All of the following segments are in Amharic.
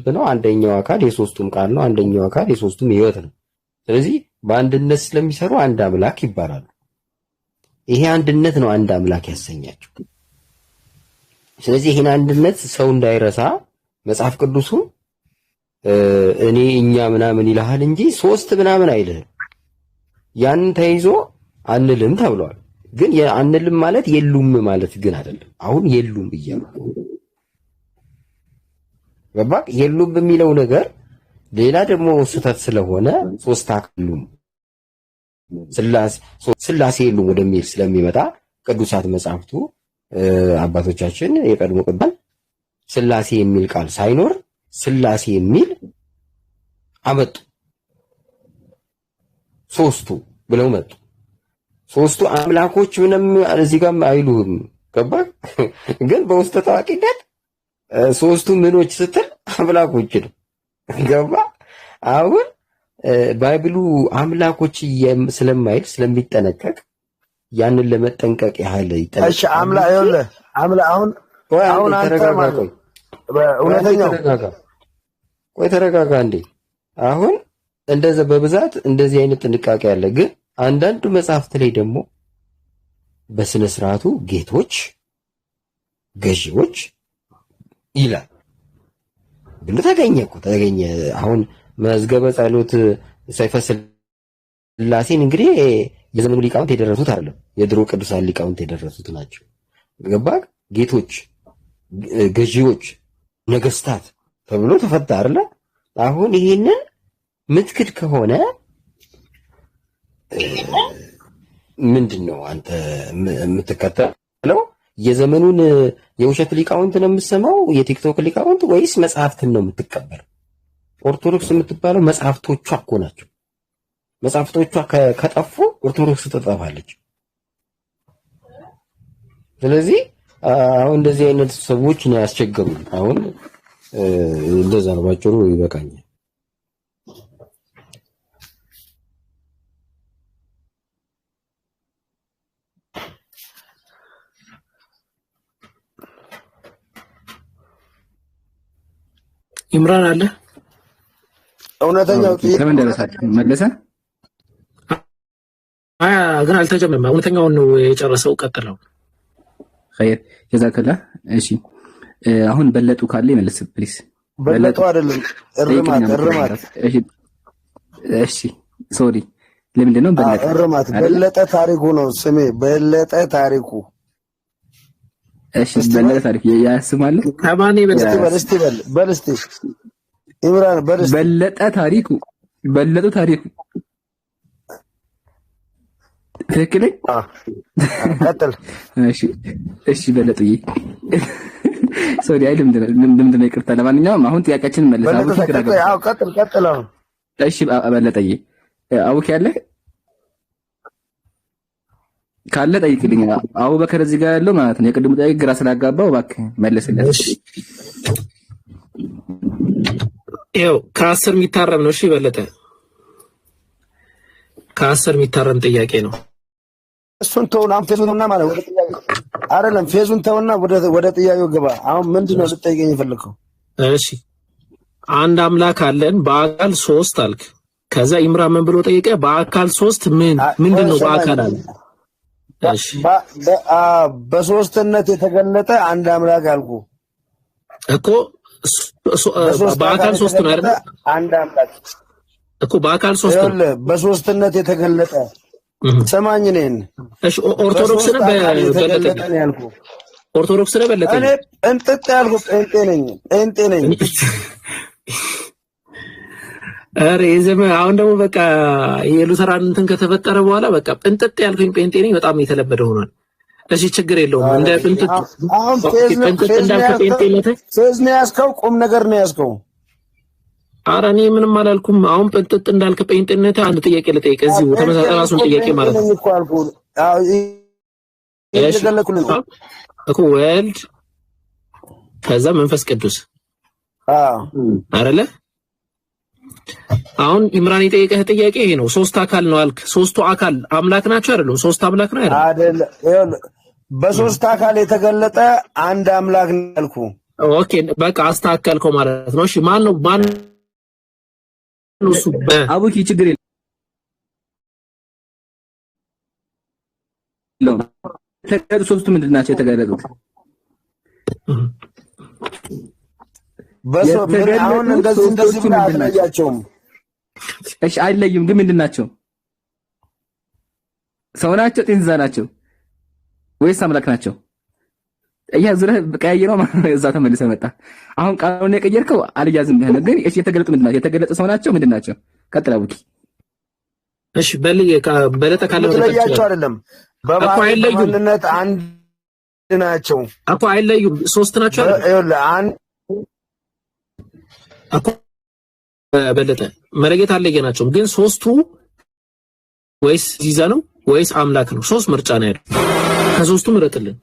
ልብ ነው። አንደኛው አካል የሶስቱም ቃል ነው። አንደኛው አካል የሶስቱም ህይወት ነው። ስለዚህ በአንድነት ስለሚሰሩ አንድ አምላክ ይባላሉ። ይሄ አንድነት ነው አንድ አምላክ ያሰኛቸው። ስለዚህ ይሄን አንድነት ሰው እንዳይረሳ መጽሐፍ ቅዱሱ እኔ እኛ ምናምን ይልሃል እንጂ ሶስት ምናምን አይልህም። ያን ተይዞ አንልም ተብሏል። ግን አንልም ማለት የሉም ማለት ግን አይደለም። አሁን የሉም እያሉ ገባክ? የሉም የሚለው ነገር ሌላ ደግሞ ስህተት ስለሆነ ሶስት አካሉም ስላሴ የሉም ወደሚል ስለሚመጣ ቅዱሳት መጻሕፍቱ አባቶቻችን የቀድሞ ቅዱሳን ስላሴ የሚል ቃል ሳይኖር ስላሴ የሚል አመጡ። ሶስቱ ብለው መጡ። ሶስቱ አምላኮች ምንም እዚህ ጋር አይሉም። ገባህ? ግን በውስጥ ታዋቂነት ሶስቱ ምኖች ስትል አምላኮች ነው። ገባህ? አሁን ባይብሉ አምላኮች ስለማይል ስለሚጠነቀቅ ያንን ለመጠንቀቅ ያህል ይጠነቀቅ። እሺ አምላክ ይኸውልህ አምላክ አሁን አንተ ማለት እውነተኛው ተረጋጋ እንዴ። አሁን እንደዛ በብዛት እንደዚህ አይነት ጥንቃቄ አለ። ግን አንዳንድ መጽሐፍት ላይ ደግሞ በስነ ስርዓቱ ጌቶች፣ ገዢዎች ይላል ብሎ ተገኘ። አሁን መዝገበ ጸሎት ሰይፈ ሥላሴን እንግዲህ የዘመኑ ሊቃውንት የደረሱት አይደለም፣ የድሮ ቅዱሳን ሊቃውንት የደረሱት ናቸው። ገባህ? ጌቶች፣ ገዢዎች፣ ነገስታት ተብሎ ተፈታ አይደለ? አሁን ይሄንን ምትክድ ከሆነ ምንድነው አንተ የምትከተለው? የዘመኑን የውሸት ሊቃውንት ነው የምትሰማው? የቲክቶክ ሊቃውንት ወይስ መጽሐፍትን ነው የምትቀበለው? ኦርቶዶክስ የምትባለው መጽሐፍቶቿ እኮ ናቸው። መጽሐፍቶቿ ከጠፉ ኦርቶዶክስ ትጠፋለች። ስለዚህ አሁን እንደዚህ አይነት ሰዎች ነው ያስቸገሩን። አሁን እንደዛ ነው ባጭሩ። ይበቃኛል። ኢምራን አለ እውነተኛው ለምን ደረሳችሁ? መለሰ ግን አልተጀመረም። እውነተኛውን ነው የጨረሰው። ቀጥለው ኸይር ጀዛከላ። እሺ አሁን በለጡ ካለ ይመልስ ፕሊስ። በለጡ አይደለም እርማት። እሺ ሶሪ፣ ለምንድን ነው በለጠ? እርማት በለጠ ታሪኩ ነው ስሜ፣ በለጠ ታሪኩ። እሺ በለጠ ታሪኩ ያስማል። ከማን በለጠ በልስቲ ኢምራን በልስቲ በለጠ ታሪኩ በለጡ ታሪኩ ትክክል። ቀጥል። እሺ በለጡዬ ሶሪ አይደለም እንደምን ይቅርታ። ለማንኛውም አሁን ጥያቄያችንን መለሳው። አዎ ቀጥል። እሺ በለጠዬ አውክ ያለ ካለ ጠይቅልኝ። አቡበከር እዚህ ጋር ያለው ማለት ነው። የቅድሙ ጥያቄ ግራ ስላጋባው እባክህ መልስልኝ። ይኸው ከ10 የሚታረም ነው። እሺ በለጠ ከ10 የሚታረም ጥያቄ ነው። እሱን ተውና ፌዙንና ማለት ወደ ጥያቄው አይደለም። ፌዙን ተውና ወደ ጥያቄው ግባ። አሁን ምንድነው ልጠይቀኝ የፈለከው? እሺ አንድ አምላክ አለን በአካል ሶስት አልክ። ከዛ ኢምራን ምን ብሎ ጠየቀ? በአካል ሶስት ምንድነው በአካል አለ? እሺ በሶስትነት የተገለጠ አንድ አምላክ አልኩ እኮ። በአካል ሶስት ነው አይደል? አንድ አምላክ እኮ በአካል ሶስት ነው። በሶስትነት የተገለጠ ሰማኝ ነኝ። እሺ ኦርቶዶክስ ነው በለጠ ነው ያልኩ። ኦርቶዶክስ ነው በለጠ። እኔ እንጥጥ ያልኩ ጴንጤ ነኝ። አረ የዘመን አሁን ደግሞ በቃ የሉተራን እንትን ከተፈጠረ በኋላ በቃ እንጥጥ ያልኩኝ ጴንጤ ነኝ በጣም የተለመደ ሆኗል። እሺ ችግር የለውም። እንደ እንጥጥ አሁን እንጥጥ እንዳልከ ጴንጤነት ፌዝ ነው ያዝከው፣ ቁም ነገር ነው ያዝከው። ኧረ እኔ ምንም አላልኩም። አሁን እንጥጥ እንዳልከ ጴንጤነት አንድ ጥያቄ ልጠይቅ። እዚሁ ተመሳሳይ ራሱን ጥያቄ ማለት ነው እኮ ወልድ ከዛ መንፈስ ቅዱስ አይደለ? አሁን ኢምራን የጠየቀህ ጥያቄ ይሄ ነው። ሶስት አካል ነው አልክ። ሶስቱ አካል አምላክ ናቸው አይደለም? ሶስት አምላክ ነው አይደል? በሶስት አካል የተገለጠ አንድ አምላክ ነው ያልኩ። ኦኬ በቃ አስተካከልከው ማለት ነው። እሺ ማን ነው እሱ? አቡኪ ችግር የለውም። የተገለጹት ሶስቱ ምንድን ናቸው የተገለጹት? አሁን እንደዚህ ብለህ አትለያቸውም። እሺ አይለዩም፣ ግን ምንድን ናቸው? ሰው ናቸው? ጤንዛ ናቸው ወይስ አምላክ ናቸው? ዙረህ ቀያየረው እዛ ተመልሰህ መጣ። አሁን ቃሉን የቀየርከው አልያዝም ብለህ ነው። ግን እሺ የተገለጡ ምንድን ናቸው? የተገለጸ ሰው ናቸው ምንድን ናቸው? ቀጥል አቡኪ። እሺ በለጠ ካለ ተለያቸው አይደለም፣ በማንነት አንድ ናቸው እኮ አይለዩም። ሶስት ናቸው አይደል? በለጠ መለየት አለየናቸውም። ግን ሶስቱ ወይስ ዚዛ ነው ወይስ አምላክ ነው? ሶስት ምርጫ ነው ያለው። ከሶስቱ ምረጥልን።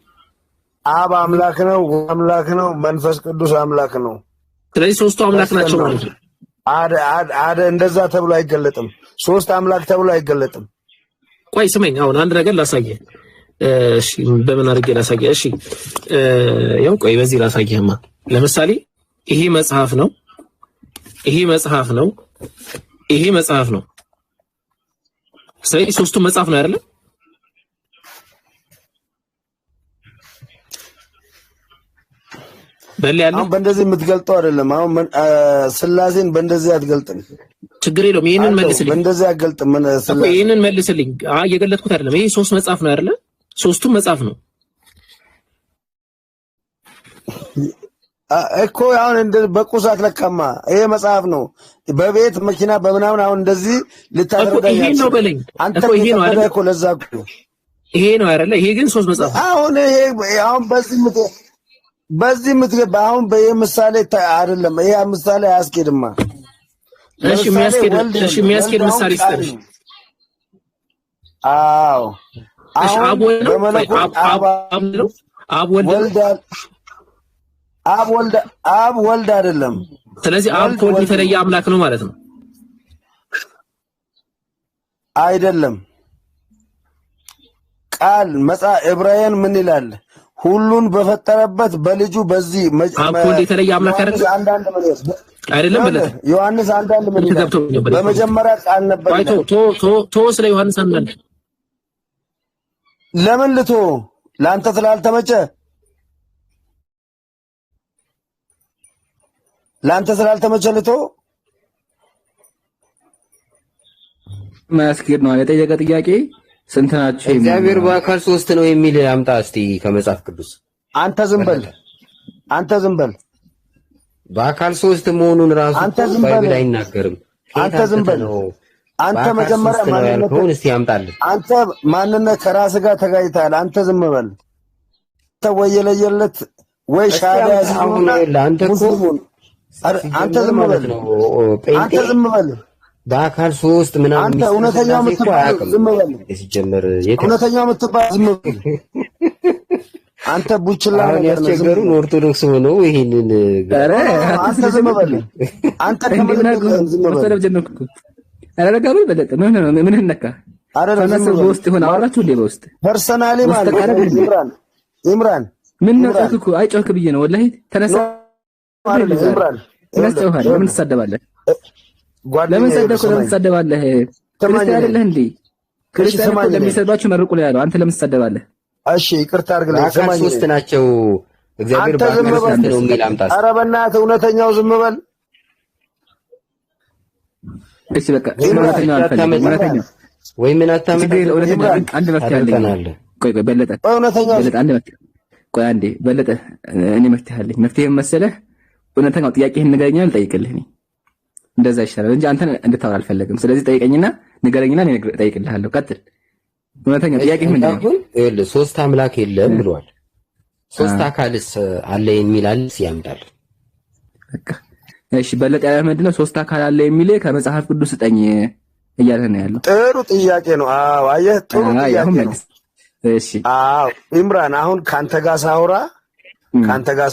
አብ አምላክ ነው፣ አምላክ ነው፣ መንፈስ ቅዱስ አምላክ ነው። ስለዚህ ሶስቱ አምላክ ናቸው ማለት ነው። እንደዛ ተብሎ አይገለጥም። ሶስት አምላክ ተብሎ አይገለጥም። ቆይ ስመኝ፣ አሁን አንድ ነገር ላሳየህ። እሺ በምን አድርጌ ላሳየህ? እሺ ያው ቆይ በዚህ ላሳየህማ። ለምሳሌ ይሄ መጽሐፍ ነው፣ ይሄ መጽሐፍ ነው፣ ይሄ መጽሐፍ ነው። ስለዚህ ሶስቱ መጽሐፍ ነው አይደል? አሁን በእንደዚህ የምትገልጠው አይደለም። አሁን ስላሴን በእንደዚህ አትገልጥም። ችግር የለውም። ይሄንን መልስልኝ። በእንደዚህ አትገልጥም። ይሄንን መልስልኝ። እየገለጥኩት አይደለም። ይሄ ሶስት መጽሐፍ ነው አይደል? ሶስቱም መጽሐፍ ነው እኮ። አሁን በቁስ አትለካማ። ይሄ መጽሐፍ ነው። በቤት መኪና በምናምን አሁን እንደዚህ ልታደርጋኝ ይሄ ነው በለኝ አንተ እኮ። ይሄ ነው አይደል እኮ ለዛ እኮ ይሄ ነው አይደል? ይሄ ግን ሶስት መጽሐፍ ነው። አሁን ይሄ አሁን በዚህ የምትገባ አሁን በምሳሌ አይደለም። ይሄ ምሳሌ አያስኬድማ። እሺ የሚያስኬድ ምሳሌ ይስጠኝ። አዎ እሺ አብ ወልድ አይደለም። ስለዚህ አብ ከወልድ የተለየ አምላክ ነው ማለት ነው አይደለም? ቃል ዕብራውያን ምን ይላል? ሁሉን በፈጠረበት በልጁ በዚህ አብ ከወልድ የተለየ አምላክ አይደለም ማለት ዮሐንስ አንዳንድ ምን ይላል? በመጀመሪያ ቃል ነበር። ስለ ዮሐንስ አንዳንድ ለምን ልቶ ለአንተ ስላልተመቸ ልቶ ማስኬድ ነው የጠየቀ ጥያቄ። ስንት ናቸው? እግዚአብሔር በአካል ሶስት ነው የሚል አምጣ እስቲ ከመጽሐፍ ቅዱስ። አንተ ዝም በል። በአካል ሶስት መሆኑን ራሱ ባይብል አይናገርም። አንተ ዝም በል። አንተ መጀመሪያ ማንነትህን እስቲ አምጣልን። አንተ ማንነት ከራስህ ጋር ተጋጭተሃል። አንተ ዝም በል። አንተ ወይ የለየለት ወይ ሻዳ አሁን አንተ እኮ አንተ ዝም በል። አንተ ዝም በል። በአካል ሶስት ምናምን አንተ እውነተኛው የምትባል ዝም በል። ሲጀመር እውነተኛው የምትባል ዝም በል። አንተ ቡችላ ያስቸገሩን ኦርቶዶክስ ሆነው ይሄንን አንተ ዝም በል። አንተ ዝም በል። አረጋው በለጠ ምን ነካ? አረጋው በውስጥ ሆነ አወራችሁ እንደ በውስጥ ፐርሰናሊ ማለት ኢምራን ምን ነው እኮ አይጮህክ ብዬ ነው ወላሂ። ተነሳ ኢምራን ተነስተውሃል። ለምን ትሳደባለህ? ለምን ትሳደባለህ? ክርስቲያን አይደለህ እንዴ? ክርስቲያን ለሚሰድባችሁ መርቁ ላይ ያለው አንተ ለምን ትሳደባለህ? እሺ ይቅርታ አድርግልኝ። ሰማኝ። ሶስት ናቸው እግዚአብሔር በአካል ሶስት ነው የሚል አምጣስ። ኧረ በእናትህ እውነተኛው ዝም በል። እሺ በቃ እውነተኛው አልፈልግም። ወይ ምን አታመጣ። አንድ መፍትሄ አለኝ። ቆይ በለጠ አንድ መፍትሄ ቆይ አንዴ በለጠ እኔ መፍትሄ አለኝ። መፍትሄ መሰለህ እውነተኛው ጥያቄህን ንገረኝና ልጠይቅልህ። እኔ እንደዛ ይሻላል እንጂ አንተን እንድታወራ አልፈለግም። ስለዚህ ጠይቀኝና ንገረኝና እኔ እጠይቅልሃለሁ። ቀጥል። እውነተኛው ጥያቄህ ምንድን ነው? ይኸውልህ ሶስት አምላክ የለም ብሏል። ሶስት አካልስ አለ የሚል አለ ሲያምጣል። በቃ እሺ በለጠ ያለ ምንድን ነው? ሶስት አካል አለ የሚል ከመጽሐፍ ቅዱስ ስጠኝ እያለ ነው ያለው። ጥሩ ጥያቄ ነው። አዎ አየህ፣ ጥሩ ጥያቄ ነው። እሺ አዎ ኢምራን፣ አሁን ካንተ ጋር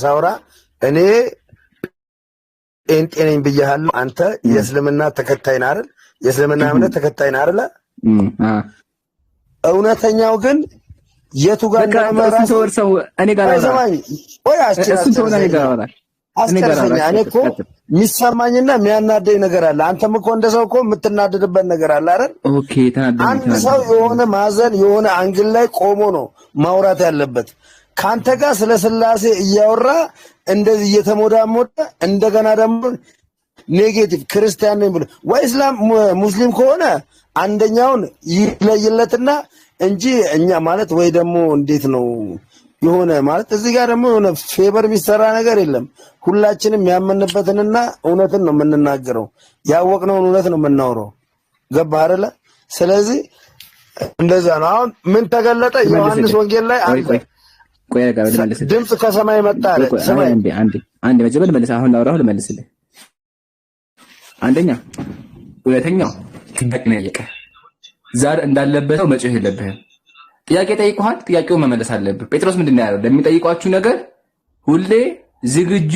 ሳውራ እኔ ጴንጤ ነኝ ብያለሁ። አንተ የእስልምና ተከታይ ነህ አይደል? የእስልምና እምነት ተከታይ ነህ አይደል? እውነተኛው ግን የቱ ጋር እንደመራስ ሰው እኔ ጋር አይሰማኝ ወይ እሱን ተው እኔ ጋር አወራል። አስከረኛ እኔ እኮ የሚሰማኝና የሚያናደኝ ነገር አለ። አንተም እኮ እንደ ሰው እኮ የምትናደድበት ነገር አለ አይደል? ኦኬ ተናደኝ። አንድ ሰው የሆነ ማዘን የሆነ አንግል ላይ ቆሞ ነው ማውራት ያለበት። ካንተ ጋር ስለ ስላሴ እያወራ እንደዚህ እየተሞዳሞደ እንደገና ደግሞ ኔጌቲቭ ክርስቲያን ነኝ ብሎ ወይ እስላም ሙስሊም ከሆነ አንደኛውን ይለይለትና እንጂ እኛ ማለት ወይ ደግሞ እንዴት ነው የሆነ ማለት እዚህ ጋር ደግሞ የሆነ ፌቨር የሚሰራ ነገር የለም። ሁላችንም ያመንበትንና እውነትን ነው የምንናገረው። ያወቅነውን እውነት ነው የምናወራው። ገባህ አይደለ? ስለዚህ እንደዛ ነው። አሁን ምን ተገለጠ? ዮሐንስ ወንጌል ላይ ድምፅ ከሰማይ መጣ አለ። ሰማይ አንዴ መጀመር መልስ። አሁን ላውራው ልመልስልህ። አንደኛ ሁለተኛው ጥያቄ ነው የጠየቀ ዛር እንዳለበት ነው መጮህ የለብህም። ጥያቄ ጠይቀዋል፣ ጥያቄውን መመለስ አለብህ። ጴጥሮስ ምንድን ነው ያለው? ለሚጠይቋችሁ ነገር ሁሌ ዝግጁ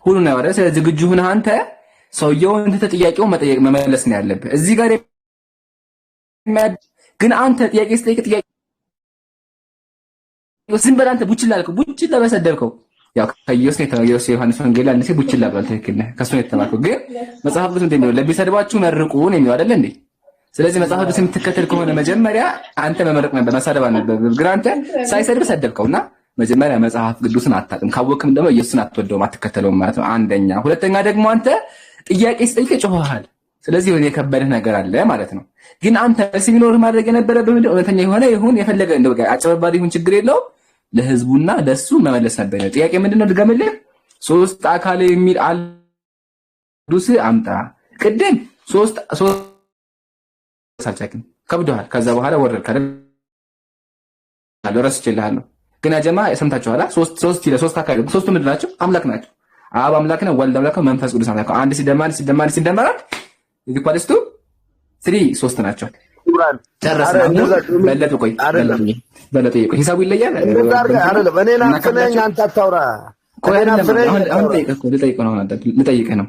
ሁኑ ነው አይደል? ስለዚህ ዝግጁ ሁነህ አንተ ሰውየውን እንተ ጥያቄውን መመለስ ነው ያለብህ። እዚህ ጋር ግን አንተ ጥያቄ ስጠይቅ ጥያቄ ዝም በል አንተ ቡችላ አልከው፣ ቡችላ በሰደብከው ያው ከኢየሱስ ዮሐንስ ወንጌል አንተ ቡችላ ባል ትክክል ነህ፣ ከሱ ነው የተማርከው። ግን መጽሐፍ ቅዱስ እንደሚለው ለቢሰድባችሁ መርቁ ነው የሚለው አይደል እንዴ? ስለዚህ መጽሐፍ ቅዱስ የምትከተል ከሆነ መጀመሪያ አንተ መመረቅ ነበር፣ መሳደብ ነበር። ግን አንተ ሳይሰድብ ሰደብከውና መጀመሪያ መጽሐፍ ቅዱስን አታውቅም፣ ካወቅም ደግሞ ኢየሱስን አትወደውም፣ አትከተለውም ማለት ነው። አንደኛ። ሁለተኛ ደግሞ አንተ ጥያቄ ስጠይቅ ጮኸሃል። ስለዚህ የሆነ የከበደህ ነገር አለ ማለት ነው። ግን አንተ ሲኖርህ ማድረግ የነበረብህ ምንድነው? እውነተኛ የሆነ ይሁን የፈለገ እንደው አጭበርባሪ ይሁን ችግር የለውም ለህዝቡና ለሱ መመለስ ነበር። ጥያቄ ምንድነው? ድገምልህ። ሶስት አካል የሚል ቅዱስ አምጣ። ቅድም ሶስት ሳልቻክም ከብዶሃል። ከዛ በኋላ ወረድክ አይደል? ረስቼልሃለሁ። ግን አጀማ ሰምታችኋላ። ሶስት አካል ሶስቱ ምንድን ናቸው? አምላክ ናቸው። አብ አምላክ ነው፣ ወልድ አምላክ ነው፣ መንፈስ ቅዱስ አምላክ ነው። አንድ ሲደመር ኢኳልስ ቱ 3 ሶስት ናቸው። ጨረስን። በለጠ ቆይ ሂሳቡ ይለያል አይደለም? እኔ ናፍነኝ አንተ አታውራ። ቆይ አሁን ልጠይቅህ ነው።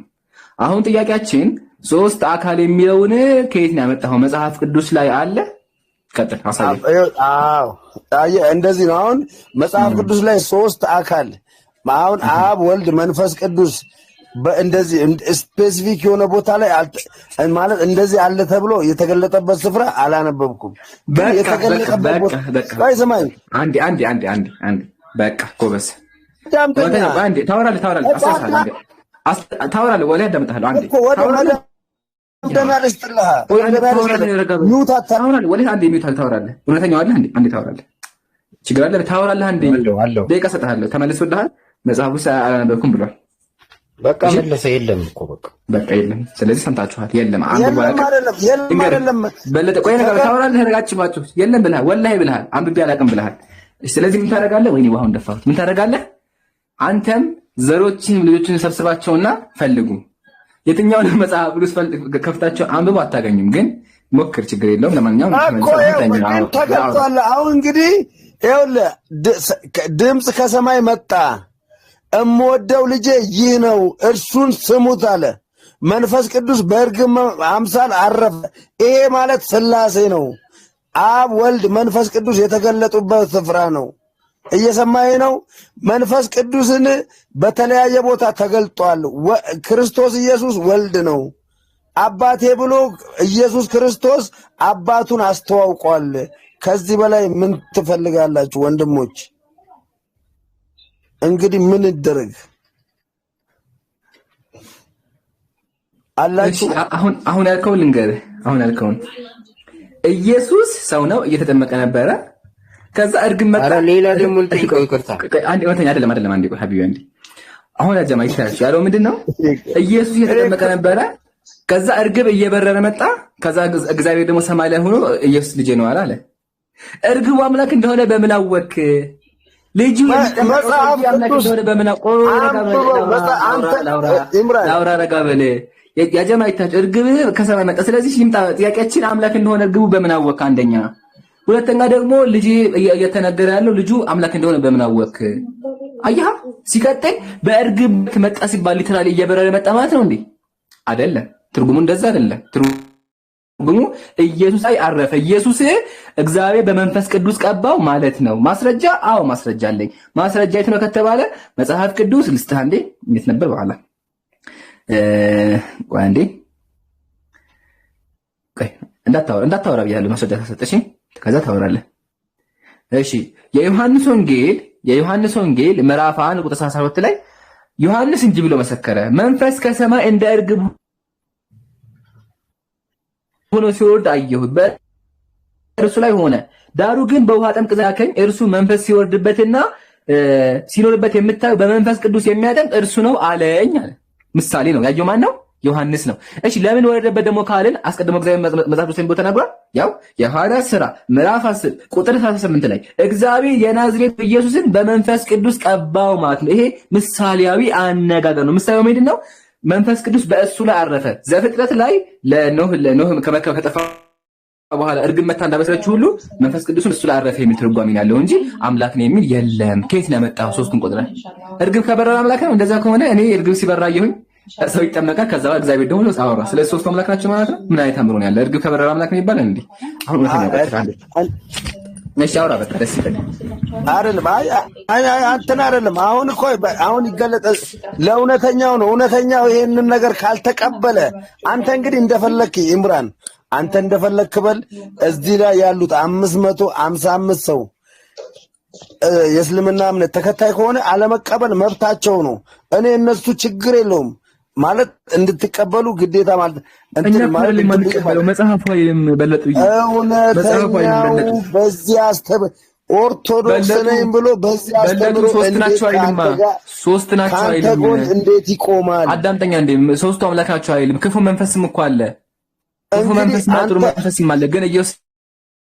አሁን ጥያቄያችን ሶስት አካል የሚለውን ከየት ነው ያመጣኸው? መጽሐፍ ቅዱስ ላይ አለ? ቀጥል አሳየኝ። አዎ እንደዚህ ነው። አሁን መጽሐፍ ቅዱስ ላይ ሶስት አካል አሁን አብ፣ ወልድ፣ መንፈስ ቅዱስ እንደዚህ ስፔሲፊክ የሆነ ቦታ ላይ ማለት እንደዚህ አለ ተብሎ የተገለጠበት ስፍራ አላነበብኩም። የተገለጠበት ቦታ ወይ ሰማይ አንዴ በቃ ጎበዝ ታወራለህ ወላሂ አዳምጥሃለሁ። አንዴ ታወራለህ እውነተኛው አለ አንዴ ታወራለህ። ችግር አለ ታወራለህ። አንዴ ደቂቃ እሰጥሃለሁ። ተመልሶልሃል። መጽሐፉ አላነበብኩም ብሏል። በቃ መለሰ። የለም እኮ በቃ የለም። ስለዚህ ሰምታችኋል። የለም በለጠ ቆይ ነገር ታወራለህ። ረጋችባችሁ የለም ብለሃል። ወላሂ ብለሃል። አንብቤ አላውቅም ብለሃል። ስለዚህ ምን ታደርጋለህ? ወይኔ ውሃውን ደፋሁት። ምን ታደርጋለህ? አንተም ዘሮችን ልጆችን ሰብስባቸውና ፈልጉ። የትኛውን መጽሐፍ ቅዱስ ከፍታቸው አንብቦ አታገኙም። ግን ሞክር፣ ችግር የለውም። ለማንኛውም ተገልጧል። አሁን እንግዲህ ይኸውልህ ድምፅ ከሰማይ መጣ፣ እምወደው ልጄ ይህ ነው እርሱን ስሙት አለ። መንፈስ ቅዱስ በእርግብ አምሳል አረፈ። ይሄ ማለት ሥላሴ ነው። አብ፣ ወልድ፣ መንፈስ ቅዱስ የተገለጡበት ስፍራ ነው። እየሰማኝ ነው። መንፈስ ቅዱስን በተለያየ ቦታ ተገልጧል። ክርስቶስ ኢየሱስ ወልድ ነው። አባቴ ብሎ ኢየሱስ ክርስቶስ አባቱን አስተዋውቋል። ከዚህ በላይ ምን ትፈልጋላችሁ ወንድሞች? እንግዲህ ምን ይደረግ አላችሁ? አሁን ያልከውን ልንገርህ። አሁን ያልከውን ኢየሱስ ሰው ነው፣ እየተጠመቀ ነበረ። ከዛ እርግብ መጣ። አረ ሌላ ደግሞ ልጠይቀው። ይቅርታ አንዴ ወተኛ አይደለም አንዴ ቆይ ሀቢቢ አንዴ። አሁን አጀማ ይታያችሁ ያለው ምንድነው? ኢየሱስ እየተጠመቀ ነበረ። ከዛ እርግብ እየበረረ መጣ። ከዛ እግዚአብሔር ደግሞ ሰማይ ላይ ሆኖ ኢየሱስ ልጄ ነው አለ። እርግቡ አምላክ እንደሆነ በምን አወክ? ልጁ መጽሐፍ ቅዱስ እንደሆነ በምን አወቅ? ላውራ ረጋ በለ ያጀማ ይታያችሁ። እርግብ ከሰማይ መጣ። ስለዚህ ይምጣ። ጥያቄያችን አምላክ እንደሆነ እርግቡ በምን አወክ? አንደኛ። ሁለተኛ ደግሞ ልጅ እየተነገረ ያለው ልጁ አምላክ እንደሆነ በምን አወክ? አያህ ሲቀጥል በእርግብ መጣ ሲባል ሊትራሊ እየበረረ መጣ ማለት ነው እንዴ? አይደለም። ትርጉሙ እንደዛ አይደለም። ግሙ ኢየሱስ ላይ አረፈ። ኢየሱስ እግዚአብሔር በመንፈስ ቅዱስ ቀባው ማለት ነው። ማስረጃ? አዎ ማስረጃ አለኝ። ማስረጃ የት ነው ከተባለ መጽሐፍ ቅዱስ ልስጥህ አንዴ። እንዴት ነበር በኋላ ቆይ አንዴ ቆይ እንዳታወራ ብያለሁ። ማስረጃ ተሰጠሽ ከዛ ታወራለህ። እሺ የዮሐንስ ወንጌል ምዕራፍ 1 ቁጥር 12 ላይ ዮሐንስ እንጂ ብሎ መሰከረ፣ መንፈስ ከሰማይ እንደ እርግብ ሆኖ ሲወርድ አየሁት፣ በእርሱ ላይ ሆነ። ዳሩ ግን በውሃ ጠምቅ ዛከኝ። እርሱ መንፈስ ሲወርድበትና ሲኖርበት የምታየው በመንፈስ ቅዱስ የሚያጠምቅ እርሱ ነው አለኝ አለ። ምሳሌ ነው። ያየው ማን ነው? ዮሐንስ ነው። እሺ ለምን ወረደበት ደግሞ ካልን አስቀድሞ እግዚአብሔር መጽሐፍ ቅዱስ ላይ ተናግሯል። ያው የሐዋርያት ሥራ ምዕራፍ 10 ቁጥር 38 ላይ እግዚአብሔር የናዝሬት ኢየሱስን በመንፈስ ቅዱስ ቀባው ማለት ነው። ይሄ ምሳሌያዊ አነጋገር ነው። ምሳሌው ምንድን ነው? መንፈስ ቅዱስ በእሱ ላይ አረፈ። ዘፍጥረት ላይ ለኖህ ከመርከብ ከጠፋ በኋላ እርግብ መታ እንዳበሰረችው ሁሉ መንፈስ ቅዱስን እሱ ላይ አረፈ የሚል ትርጓሜ ያለው እንጂ አምላክ ነው የሚል የለም። ከየት ነው ያመጣው? ሶስቱን ቁጥር እርግብ ከበረረ አምላክ ነው። እንደዛ ከሆነ እኔ እርግብ ሲበራ አየሁኝ፣ ሰው ይጠመቃል፣ ከዛ እግዚአብሔር ደግሞ አወራ። ስለዚህ ሶስቱ አምላክ ናቸው ማለት ነው። ምን አይነት አምሮ ነው ያለ? እርግብ ከበረረ አምላክ ነው ይባላል እንዴ? አሁን ወተኛ ቀጥራለ ነሽ አውራ በቃ ደስ ይላል አይደለም። አንተና አይደለም። አሁን እኮ አሁን ይገለጥ ለእውነተኛው ነው። እውነተኛው ይሄንን ነገር ካልተቀበለ አንተ እንግዲህ እንደፈለክ ኢምራን አንተ እንደፈለክ በል። እዚህ ላይ ያሉት 555 ሰው የእስልምና እምነት ተከታይ ከሆነ አለመቀበል መብታቸው ነው። እኔ እነሱ ችግር የለውም ማለት እንድትቀበሉ ግዴታ ማለት እንትን ማለት መጽሐፉ አይልም በለጡ እውነተኛው በዚህ ኦርቶዶክስ ነኝ ብሎ በዚህ አስተምሮ ሶስት ናቸው አይልም። እንዴት ይቆማል? አዳምጠኛ እንዴ ሶስቱ አምላክ ናቸው አይልም። ክፉ መንፈስም እኮ አለ። ክፉ መንፈስ እና ጥሩ መንፈስም አለ። ግን ኢየሱስ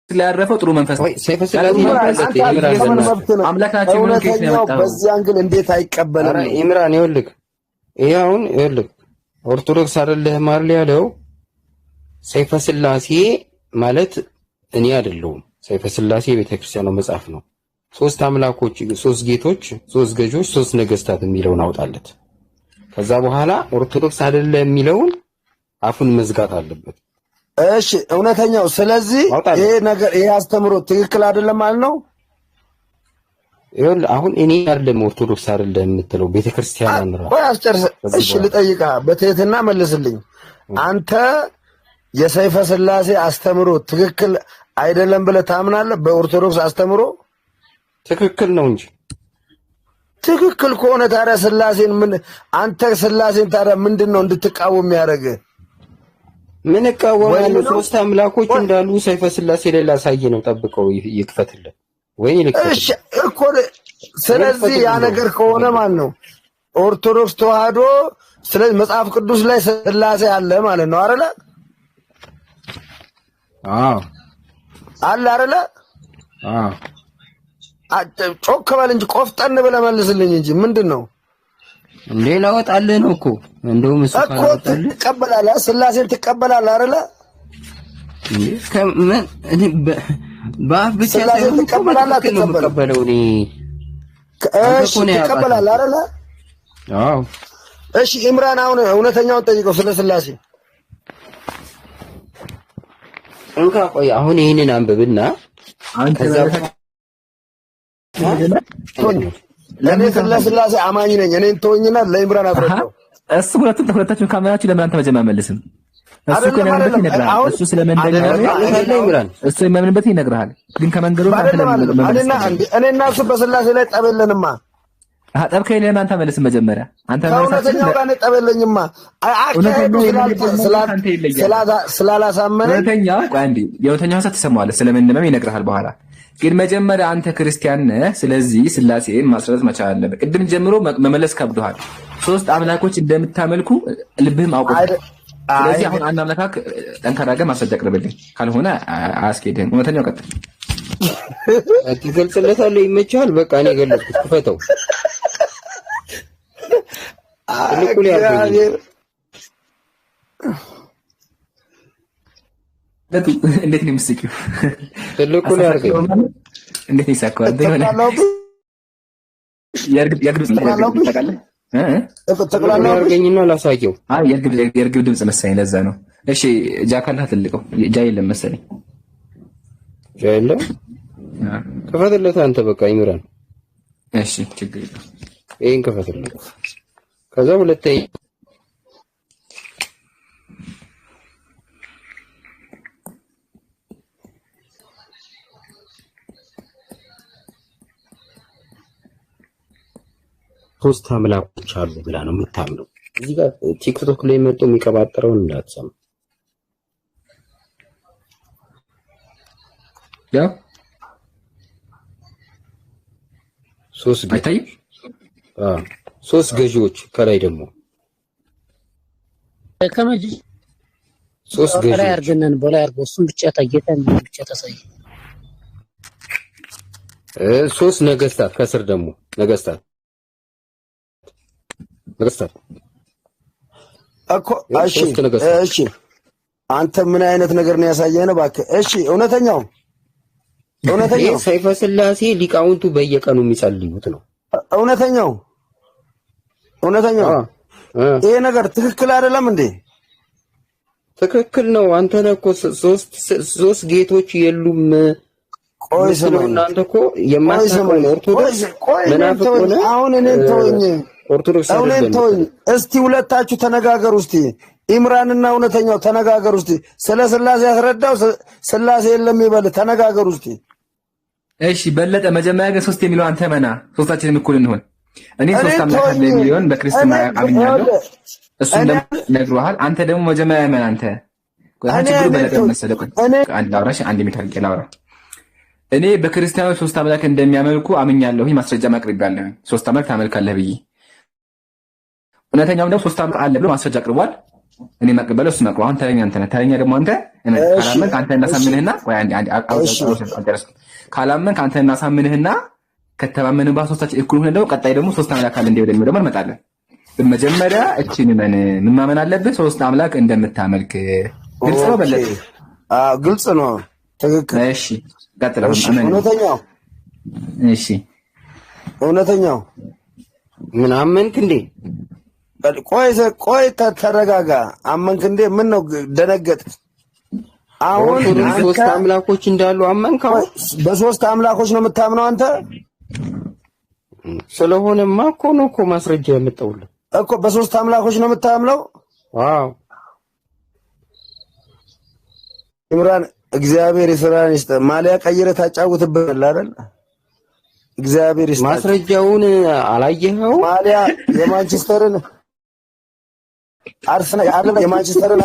ስለያረፈው ጥሩ መንፈስ አምላክ ናቸው ብሎ ከየት ነው ያመጣው? በዚህ አንግል እንዴት አይቀበልም? ኢምራን ይኸውልህ ይሄውን ይኸውልህ ኦርቶዶክስ አይደለህም አይደል ያለው ሰይፈ ስላሴ ማለት እኔ አይደለሁም። ሰይፈ ስላሴ የቤተክርስቲያኑ መጽሐፍ ነው። ሶስት አምላኮች፣ ሶስት ጌቶች፣ ሶስት ገዦች፣ ሶስት ነገስታት የሚለውን አውጣለት። ከዛ በኋላ ኦርቶዶክስ አይደለም የሚለውን አፉን መዝጋት አለበት። እሺ እውነተኛው ስለዚህ ይሄ ነገር ይሄ አስተምሮ ትክክል አይደለም ማለት ነው። ይኸውልህ አሁን እኔ አይደለም ኦርቶዶክስ አይደለም የምትለው ቤተክርስቲያን ነው። ቆይ አስጨርስ። እሺ ልጠይቅህ በትህትና መልስልኝ። አንተ የሰይፈ ስላሴ አስተምሮ ትክክል አይደለም ብለህ ታምናለህ? በኦርቶዶክስ አስተምሮ ትክክል ነው እንጂ ትክክል ከሆነ ታዲያ ስላሴን ምን አንተ ስላሴን ታዲያ ምንድነው እንድትቃወም የሚያደርግህ? ምን እቃወማለሁ? ሶስት አምላኮች እንዳሉ ሰይፈ ስላሴ ላይ ላሳይ ነው። ጠብቀው ይክፈትልህ ወይ ይልከት። እሺ እኮ ስለዚህ ያ ነገር ከሆነ ማለት ነው ኦርቶዶክስ ተዋህዶ ስለዚህ መጽሐፍ ቅዱስ ላይ ስላሴ አለ ማለት ነው አይደለ? አዎ አለ አይደለ? አዎ ጮክ በል እንጂ ቆፍጠን ብለህ መልስልኝ እንጂ ምንድነው? ሌላ ወጣልህ ነው እኮ እንደውም እሱ ካላወጣልህ ትቀበላለህ። ስላሴን ትቀበላለህ አይደለ? ከምን እኔ በአፍ ብቻ ሳይሆን ትቀበላለህ አትቀበለው? እኔ እሺ ትቀበላለህ አይደለ? አዎ እሺ ኢምራን አሁን እውነተኛውን ጠይቀው ስለ ስላሴ። እንካ ቆይ አሁን ይሄንን አንብብና ከዛ ለኔ ስለ ስላሴ አማኝ ነኝ እኔን ተወኝና ለኢምራን አብረው እሱ ሁለታችሁን ካመናችሁ ለምን አንተ መጀመሪያ መልስም? እሱ ስለመንበት ይነግራል። እሱ ስለመንደኛ እሱ የማምንበት ይነግራል። ግን ከመንገዱ እኔና እሱ በስላሴ ላይ ጠብ የለንማ። ጠብ ከሌለ አንተ መልስ መጀመሪያ አንተ ከእውነተኛው ጋር ጠብ የለኝማ። ስላላሳመነ እውነተኛው አንዴ የእውነተኛው ሀሳብ ትሰማዋለህ። ስለመንደመም ይነግራል በኋላ። ግን መጀመሪያ አንተ ክርስቲያን ነህ። ስለዚህ ስላሴን ማስረዳት መቻል አለበት። ቅድም ጀምሮ መመለስ ከብዶሃል። ሶስት አምላኮች እንደምታመልኩ ልብህም አውቆታል። ስለዚህ አሁን አንድ አምላክ ጠንካራ አድርገህ ማስረጃ አቅርብልኝ፣ ካልሆነ አያስኬድህም። እውነተኛው ቀጥል። ትገልጽለታለህ፣ ይመችሃል። በቃ እኔ ገለጽኩት፣ ክፈተው። ትልቁን ያርገኝ እንዴት ነው የምትስቂው? ትልቁን ያርገኝ እንዴት ይሳካዋል? ያርገኝና ላሳየው። የእርግብ ድምፅ መሳኝ፣ ለዛ ነው እሺ ጃካላ ትልቀው ጃ የለም መሰለኝ። ጃ የለም ክፈትለት አንተ በቃ ይምራን። እሺ ችግር የለም ይሄን ክፈትለት። ከዛ ሁለተኛ ሶስት አምላኮች አሉ ብላ ነው የምታምነው። እዚህ ጋር ቲክቶክ ላይ መጥቶ የሚቀባጠረውን እንዳትሰማ። ያ ሶስት ገዢዎች ከላይ ደግሞ ከመጂ ሶስት ገዢዎች ከላይ አርገነን በላይ አርገው እሱን ብቻ ታየተን ብቻ ታሳይ። ሶስት ነገስታት ከስር ደግሞ ነገስታት እኮ እሺ አንተ ምን አይነት ነገር ነው ያሳየኸው? እባክህ እሺ እውነተኛው ሰይፈ ስላሴ ሊቃውንቱ በየቀኑ የሚጸልዩት ነው። እውነተኛው ይሄ ነገር ትክክል አይደለም እንዴ? ትክክል ነው። አንተ ነህ እኮ ሶስት ጌቶች የሉም። ቆይ እናንተ እኮ የማታውቀው ኦርቶዶክስ መናፍቅ ሆነ። አሁን እኔን ተወኝ፣ ኦርቶዶክስ እኔን ተወኝ። እስቲ ሁለታችሁ ተነጋገሩ። እስቲ ኢምራንና እውነተኛው ተነጋገሩ። እስቲ ስለ ስላሴ ያስረዳው። ስላሴ የለም ይበል። ተነጋገሩ እስቲ። እሺ በለጠ መጀመሪያ ግን ሶስት የሚለው አንተ መና ሶስታችንም እኩል እንሆን። እኔ ሶስት አምላክ አለ የሚለውን በክርስትና አምኛለሁ። እሱን ደግሞ ነግሮሃል። አንተ ደግሞ መጀመሪያ መና አንተ አንቺ ብሩ በለጠ መሰለህ። አንድ ላውራሽ አንድ ሚታርቅ ላውራ። እኔ በክርስቲያኖች ሶስት አምላክ እንደሚያመልኩ አምኛለሁ። ማስረጃ ማቅረቢያለሁ። ሶስት አምላክ ታመልካለህ ብዬ እውነተኛው ደግሞ ሶስት አምላክ አለ ብሎ ማስረጃ አቅርቧል። እኔ ማቀበለው እሱ ማቅረብ። አሁን ተረኛ አንተ ነህ። ተረኛ ደግሞ አንተ ካላመንክ አንተ እናሳምንህና ወይ ካላመንክ አንተ እናሳምንህና ከተማመንን በሶስታችን እኩል ሆነ ደግሞ ቀጣይ ደግሞ ሶስት አምላክ አለ እንደው ደግሞ እንመጣለን። በመጀመሪያ እቺን ምን ማመን አለብህ? ሶስት አምላክ እንደምታመልክ ግልጽ ነው። በለጠ ግልጽ ነው። ትክክል። እሺ ቀጥለው። እውነተኛው ምን አመንክ እንዴ? ቆይ ተረጋጋ። አመንክ እንዴ? ምን ነው ደነገጥ? አሁን ሶስት አምላኮች እንዳሉ አመንከው? በሶስት አምላኮች ነው የምታምነው አንተ? ስለሆነማ እኮ ነው እኮ ማስረጃ የምጠውልህ እኮ በሶስት አምላኮች ነው የምታምነው? ዋው ኢምራን እግዚአብሔር ይስራን ይስጥ። ማሊያ ቀይረህ ታጫውትብናለህ አይደል? እግዚአብሔር ይስጥ። ማስረጃውን አላየኸው? ማሊያ የማንቸስተርን አርሰናል አይደል? የማንቸስተርን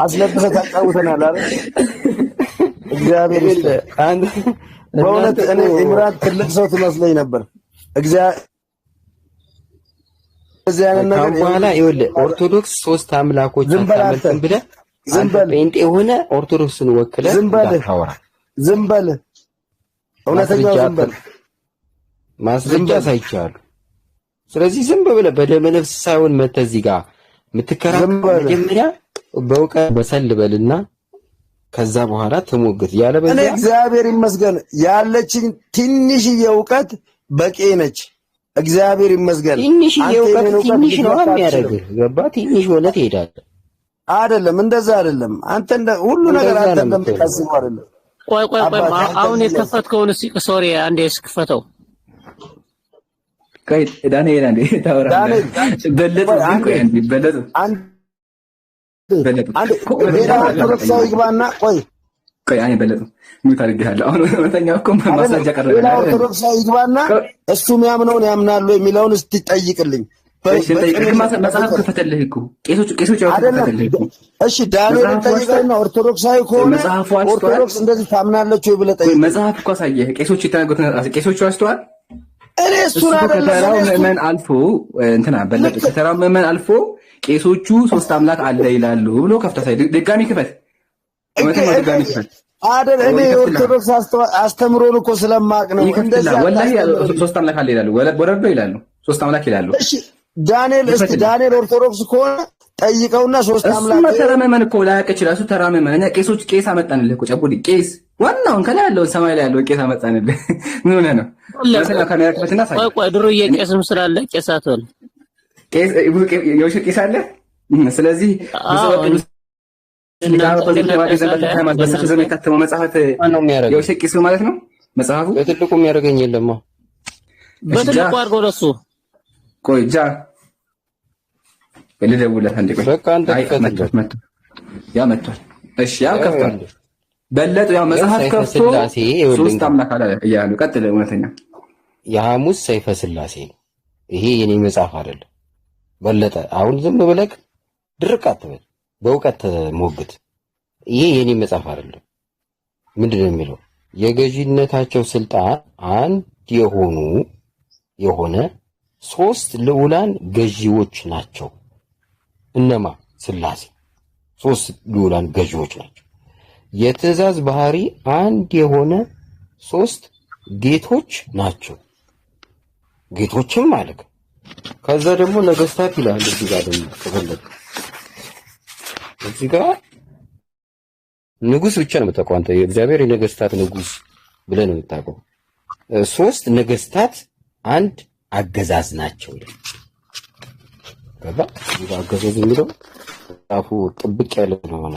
አስለብሰህ ታጫውተናል አይደል? እግዚአብሔር ይስጥ። በእውነት እኔ ኢምራን ትልቅ ሰው ትመስለኝ ነበር። እግዚአብሔር ነገር በኋላ ይኸውልህ ኦርቶዶክስ ሶስት አምላኮች አታመልክም ብለህ ጴንጤ የሆነ ኦርቶዶክስን ወክለህ ዝም በል። እውነተኛው ዝም በል። ማስረጃ ሳይቻሉ። ስለዚህ ዝም ብለህ በደመ ነፍስ ሳይሆን መተህ እዚህ ጋር የምትከራከር መጀመሪያ በእውቀት በሰል በልና ከዛ በኋላ ተሞግት። ያለ በዛ እኔ እግዚአብሔር ይመስገን ያለችኝ ትንሽዬ እውቀት በቂ ነች። እግዚአብሔር ይመስገን። ትንሽዬ እውቀት ትንሽ ነው የሚያደርግህ። ገባህ? ትንሽ ሆነ ትሄዳለህ። አይደለም እንደዛ አይደለም። አንተ ሁሉ ነገር አንተ እንደምታስበው አይደለም። ቆይ አሁን የከፈትከውን እስኪ ሶሪ አንዴ እስክፈተው። ቆይ ዳንኤል አንዴ ታወራ። በለጠ ሌላ ኦርቶዶክሳዊ ይግባና ቆይ እኔ በለጠ ምን ታደርጋለህ? አሁን እውነተኛው እኮ ማስረጃ ቀረበ። ሌላ ኦርቶዶክሳዊ ይግባና እሱ የሚያምነውን ያምናሉ የሚለውን እስቲ ጠይቅልኝ። መጽሐፍ ከፈተልህ እኮ ቄሶች ያወጡልህ እኮ። እሺ ዳንኤልን ጠይቀውና ኦርቶዶክሳዊ ከሆነ ኦርቶዶክስ እንደዚህ ታምናለች ወይ ብለህ ጠይቅ። መጽሐፍ እኮ አሳየህ። ቄሶች የተናገሩት ቄሶቹ አስተዋል። እኔ እሱን አይደለም ከተራው ምዕመን አልፎ እንትና በለጠ ከተራው ምዕመን አልፎ ቄሶቹ ሶስት አምላክ አለ ይላሉ ብሎ ከፍተህ ድጋሚ ክፈት። ድጋሚ ክፈት አይደል? እኔ ኦርቶዶክስ አስተምሮን እኮ ስለማቅ ነው። እንደዚህ ወላሂ ሶስት አምላክ አለ ይላሉ። ወረዶ ይላሉ። ሶስት አምላክ ይላሉ። እሺ ዳንኤል እስቲ ዳንኤል ኦርቶዶክስ ከሆነ ጠይቀውና ሶስት አምላክ እሱ ተራመመን እኮ ላያውቅ ይችላል። እሱ ተራመመን። እኛ ቄስ አመጣንልህ እኮ ጨቡዲ ቄስ ዋናውን ከላይ ያለው ሰማይ ላይ ያለው ቄስ አመጣንልህ። ምን ሆነህ ነው? ለሰላ ካሜራ ከፈትና ሳይ ቆይ ድሮዬ ቄስም ስላለ ቄስ አትበል። ቄስ የውሸት ቄስ አለ። ስለዚህ በስልክ ዘመን የታተመው መጽሐፍ የውሸት ቄስ ማለት ነው መጽሐፉ። በትልቁ የሚያደርገኝ የለማ በትልቁ አድርገው ለሱ ቆይ ጃ ልደውልለት አንዴ ቆይ። በቃ አንተ ከፈትበት ያ መጥቷል። እሺ ያው ከፍቷል። በለጡ ያው መጽሐፍ ከፍቶ ሶስት አምላክ አለ እያሉ ቀጥለ። እውነተኛ የሐሙስ ሰይፈ ስላሴ ነው ይሄ የኔ መጽሐፍ አይደለም። በለጠ አሁን ዝም ብለህ ድርቅ አትበል፣ በእውቀት ሞግት። ይሄ የኔ መጽሐፍ አይደለም። ምንድነው የሚለው? የገዢነታቸው ስልጣን አንድ የሆነ ሶስት ልዑላን ገዢዎች ናቸው። እነማ? ስላሴ ሶስት ልዑላን ገዢዎች ናቸው። የትእዛዝ ባህሪ አንድ የሆነ ሶስት ጌቶች ናቸው። ጌቶችም ማለት ከዛ ደግሞ ነገስታት ይላል። እዚህ ጋር ደግሞ ተፈለገ እዚህ ጋር ንጉስ ብቻ ነው የምታውቀው አንተ። የእግዚአብሔር የነገስታት ንጉስ ብለህ ነው የምታውቀው። ሶስት ነገስታት አንድ አገዛዝ ናቸው ይላል። ገባ? አገዛዝ የሚለው ጻፉ ጥብቅ ያለ ስለሆነ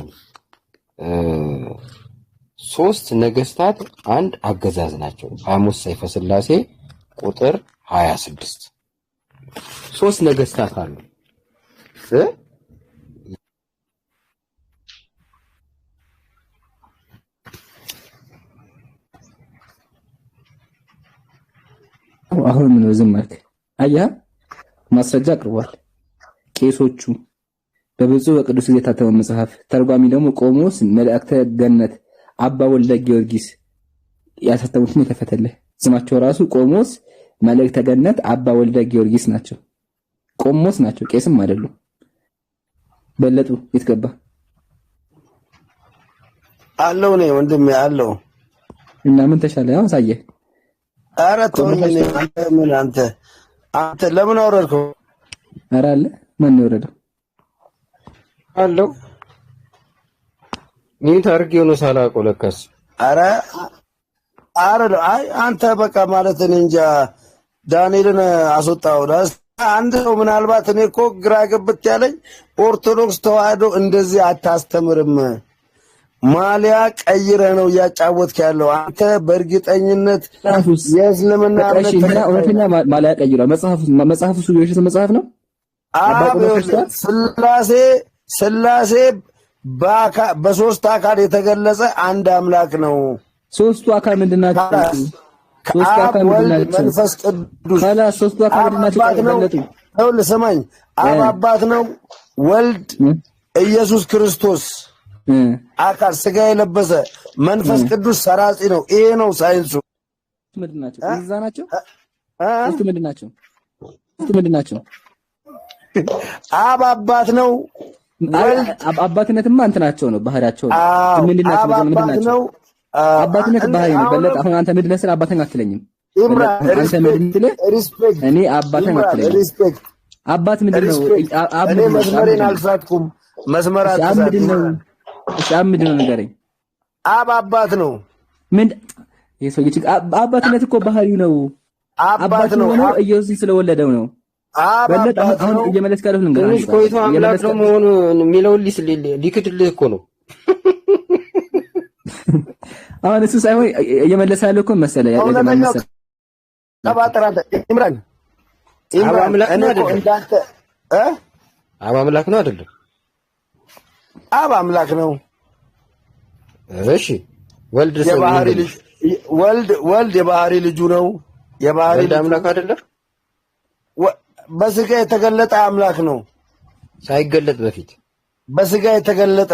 ሶስት ነገስታት አንድ አገዛዝ ናቸው። ሐሙስ ሰይፈ ስላሴ ቁጥር 26 ሶስት ነገስታት አሉ። አሁን ምን ዝም አልክ? አየህ ማስረጃ አቅርቧል። ቄሶቹ በብፁዕ በቅዱስ ጊዜ የታተመው መጽሐፍ ተርጓሚ ደግሞ ቆሞስ መልአክተ ገነት አባ ወልደ ጊዮርጊስ ያሳተሙትን የተፈተለህ ስማቸው ራሱ ቆሞስ መልአክተ ገነት አባ ወልደ ጊዮርጊስ ናቸው። ቆሞስ ናቸው፣ ቄስም አይደሉም። በለጡ የትገባ አለው ነው ወንድሜ አለው እና ምን ተሻለ? ያው ሳየህ። ኧረ ተወኝ። አንተ ለምን አወረድከው? ኧረ አለ ማን የወረደው አለው ምን ታርጊው ነው ሳላውቀው ለካስ። ኧረ አይ አንተ በቃ ማለት እኔ እንጃ ዳንኤልን አስወጣው። አንድ ሰው ምናልባት እኔ እኮ ግራ ገብት ያለኝ ኦርቶዶክስ ተዋህዶ እንደዚህ አታስተምርም። ማሊያ ቀይረህ ነው እያጫወትክ ያለው አንተ። በእርግጠኝነት የእስልምና እውነተኛ ማሊያ ቀይረህ መጽሐፉ የውሸት መጽሐፍ ነው። ስላሴ በሶስት አካል የተገለጸ አንድ አምላክ ነው። ሶስቱ አካል ምንድናቸው? ሶስቱ አካል ምንድናቸው? መንፈስ ቅዱስ ሶስቱ አካል ምንድናቸው? ይኸውልህ ስማኝ፣ አብ አባት ነው። ወልድ ኢየሱስ ክርስቶስ አካል ስጋ የለበሰ፣ መንፈስ ቅዱስ ሰራጺ ነው። ይሄ ነው ሳይንሱ። ምንድናቸው? እዛ ናቸው። ሶስቱ ምንድናቸው? ምንድናቸው? አብ አባት ነው። አባትነትማ እንትናቸው ነው፣ ባህሪያቸው ነው። ምንድናቸው? አባትነት ባህሪ ነው። በለጠ አሁን አንተ ምንድነህ ስለ አባተኛ አትለኝም። አንተ ምንድነህ? እኔ አባተኛ አትለኝም። አባት ምንድነው? መስመሬን አልሳትኩም። መስመር ምንድነው? ምንድነው ንገረኝ። አብ አባት ነው። ምን የሰውዬ አባትነት እኮ ባህሪው ነው። አባት ነው ኢየሱስን ስለወለደው ነው። በለጠ አሁን እየመለስክ ያለው ልንገርህ። ቆይቶ አምላክ ነው መሆኑ የሚለውን ሊክድልህ እኮ ነው። አሁን እሱ ሳይሆን እየመለሰ ያለው እኮ መሰለህ ኢምራን አምላክ ነው አይደለም? አብ አምላክ ነው። እሺ ወልድ የባህሪ ልጁ ነው። የባህሪ አምላክ አይደለም? በስጋ የተገለጠ አምላክ ነው። ሳይገለጥ በፊት በስጋ የተገለጠ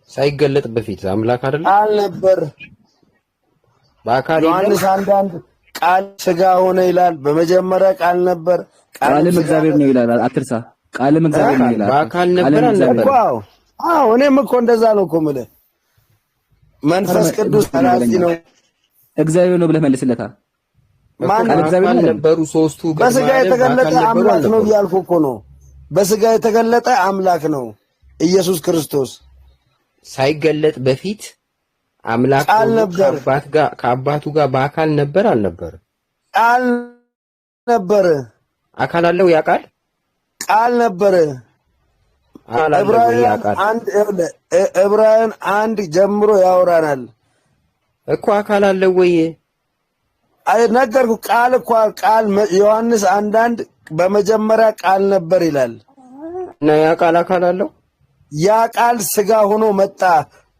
ሳይገለጥ በፊት አምላክ አይደለም አልነበር። በአካል ዮሐንስ አንዳንድ ቃል ስጋ ሆነ ይላል። በመጀመሪያ ቃል ነበር፣ ቃልም እግዚአብሔር ነው ይላል። አትርሳ። ቃልም እግዚአብሔር ነው ይላል። በአካል ነበር አልነበር? አዎ እኔም እኮ እንደዛ ነው እኮ የምልህ። መንፈስ ቅዱስ ሰራጺ ነው። እግዚአብሔር ነው ብለህ መልስለታል። ማን ነበሩ? ሶስቱ በስጋ የተገለጠ አምላክ ነው እያልኩ እኮ ነው። በስጋ የተገለጠ አምላክ ነው ኢየሱስ ክርስቶስ። ሳይገለጥ በፊት አምላክ ነበር። ከአባቱ ጋር በአካል ነበር አልነበር? ቃል ነበር። አካል አለው። ያ ቃል ነበር። ዕብራውያን አንድ ጀምሮ ያወራናል እኮ አካል አለው ወይ? አይ ነገርኩ። ቃል ዮሐንስ 1:1 በመጀመሪያ ቃል ነበር ይላል እና ያ ቃል አካል አለው። ያ ቃል ስጋ ሆኖ መጣ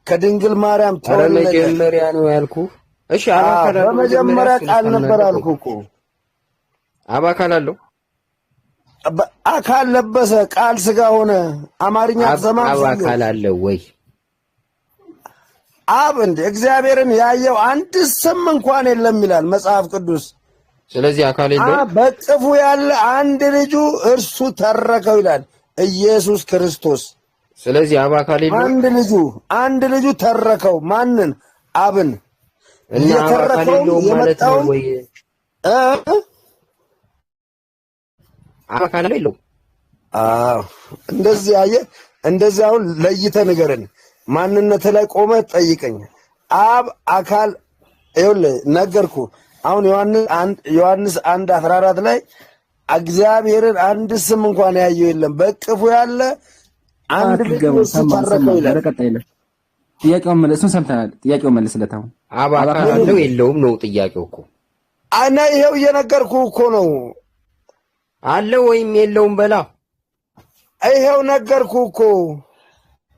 ከድንግል ማርያም ተወለደ። መጀመሪያ ነው ያልኩ። እሺ አካል አለው። በመጀመሪያ ቃል ነበር አልኩ እኮ። አካል አለው። አካል ለበሰ፣ ቃል ስጋ ሆነ። አማርኛ ተሰማም። አካል አለው ወይ? አብ እንደ እግዚአብሔርን ያየው አንድ ስም እንኳን የለም ይላል መጽሐፍ ቅዱስ። ስለዚህ አካል የለውም። በቅፉ ያለ አንድ ልጁ እርሱ ተረከው ይላል ኢየሱስ ክርስቶስ። ስለዚህ አብ አካል የለውም። አንድ ልጁ ተረከው ማንን? አብን። እና አካል የለውም ማለት ነው ወይ? አካል የለውም። አዎ እንደዚህ አየህ። እንደዚህ አሁን ለይተህ ንገረን። ማንነት ላይ ቆመህ ጠይቀኝ። አብ አካል ይኸውልህ ነገርኩህ። አሁን ዮሐንስ 1:14 ላይ እግዚአብሔርን አንድ ስም እንኳን ያየው የለም በቅፉ ያለ አንድ ልጅ ተረከው ይላል። ጥያቄውን መልሱን ሰምተናል። ጥያቄውን መልስለት። አሁን አብ አካል አለው የለውም ነው ጥያቄው እኮ። እና ይኸው እየነገርኩህ እኮ ነው። አለው ወይም የለውም በላ። ይኸው ነገርኩህ እኮ።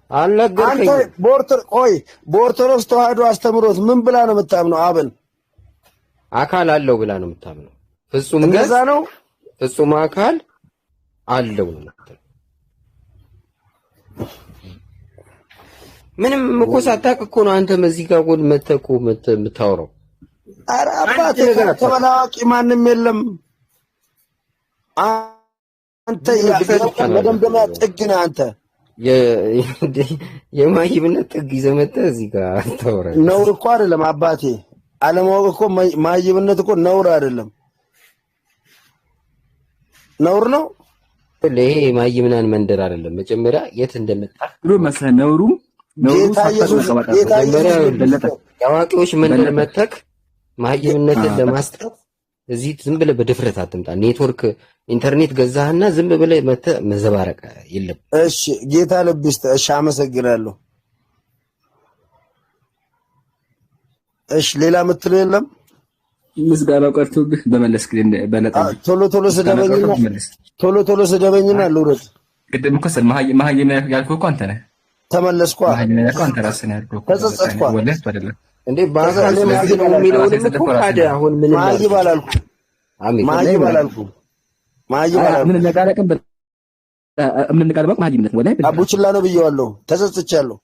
አልነገርከኝም። አንተ በኦርቶዶክስ ተዋህዶ አስተምሮት ምን ብላ ነው የምታምነው? አብን አካል አለው ብላ ነው የምታምነው። ፍጹም እንደዛ ነው። ፍጹም አካል አለው ነው የምትለው። ምንም እኮ ሳታውቅ እኮ ነው አንተም እዚህ ጋር ጎን መተህ እኮ የምታወራው። ኧረ አባቴ ተበላዋቂ ማንም የለም። አንተ መደምደሚያ ጥግ ነህ አንተ። የማይብነት ጥግ ይዘህ መተህ እዚህ ጋር ታወራለህ። ነውር እኮ አይደለም አባቴ። አለማወቅ እኮ ማይብነት እኮ ነውር አይደለም። ነውር ነው። ይሄ ማይብናን መንደር አይደለም። መጀመሪያ የት እንደመጣህ ብሎ መሰለህ ነውሩ የአዋቂዎች መንደር መተህ ማይብነትን ለማስጣት እዚህ ዝም ብለህ በድፍረት አትምጣ። ኔትወርክ ኢንተርኔት ገዛህና ዝም ብለህ መተህ መዘባረቅ የለም። እሺ ጌታ ልብስት። እሺ አመሰግናለሁ። እሺ ሌላ የምትለው የለም? ምስጋና ቀርቶብህ በመለስክልኝ በለጠ ቶሎ ስደበኝና ልውረድ። ቅድም እኮ መሀይም ያልኩህ እኮ አንተ ነህ። ተመለስኳ። መሀይም ያልኩህ አንተ ራስህ ነህ ያልኩህ። ተጸጸትኳ። ወለህ አይደለም እንዴ ባዛል ነው የሚለውን እኮ ታዲያ አሁን ምን ማይብ አላልኩም። ማይብ አላልኩም። ምን ነቃለቀም ምን ነቃለቀም ማይብነት ወለህ አቡችላ ነው ብየዋለሁ። ተጸጽቻለሁ።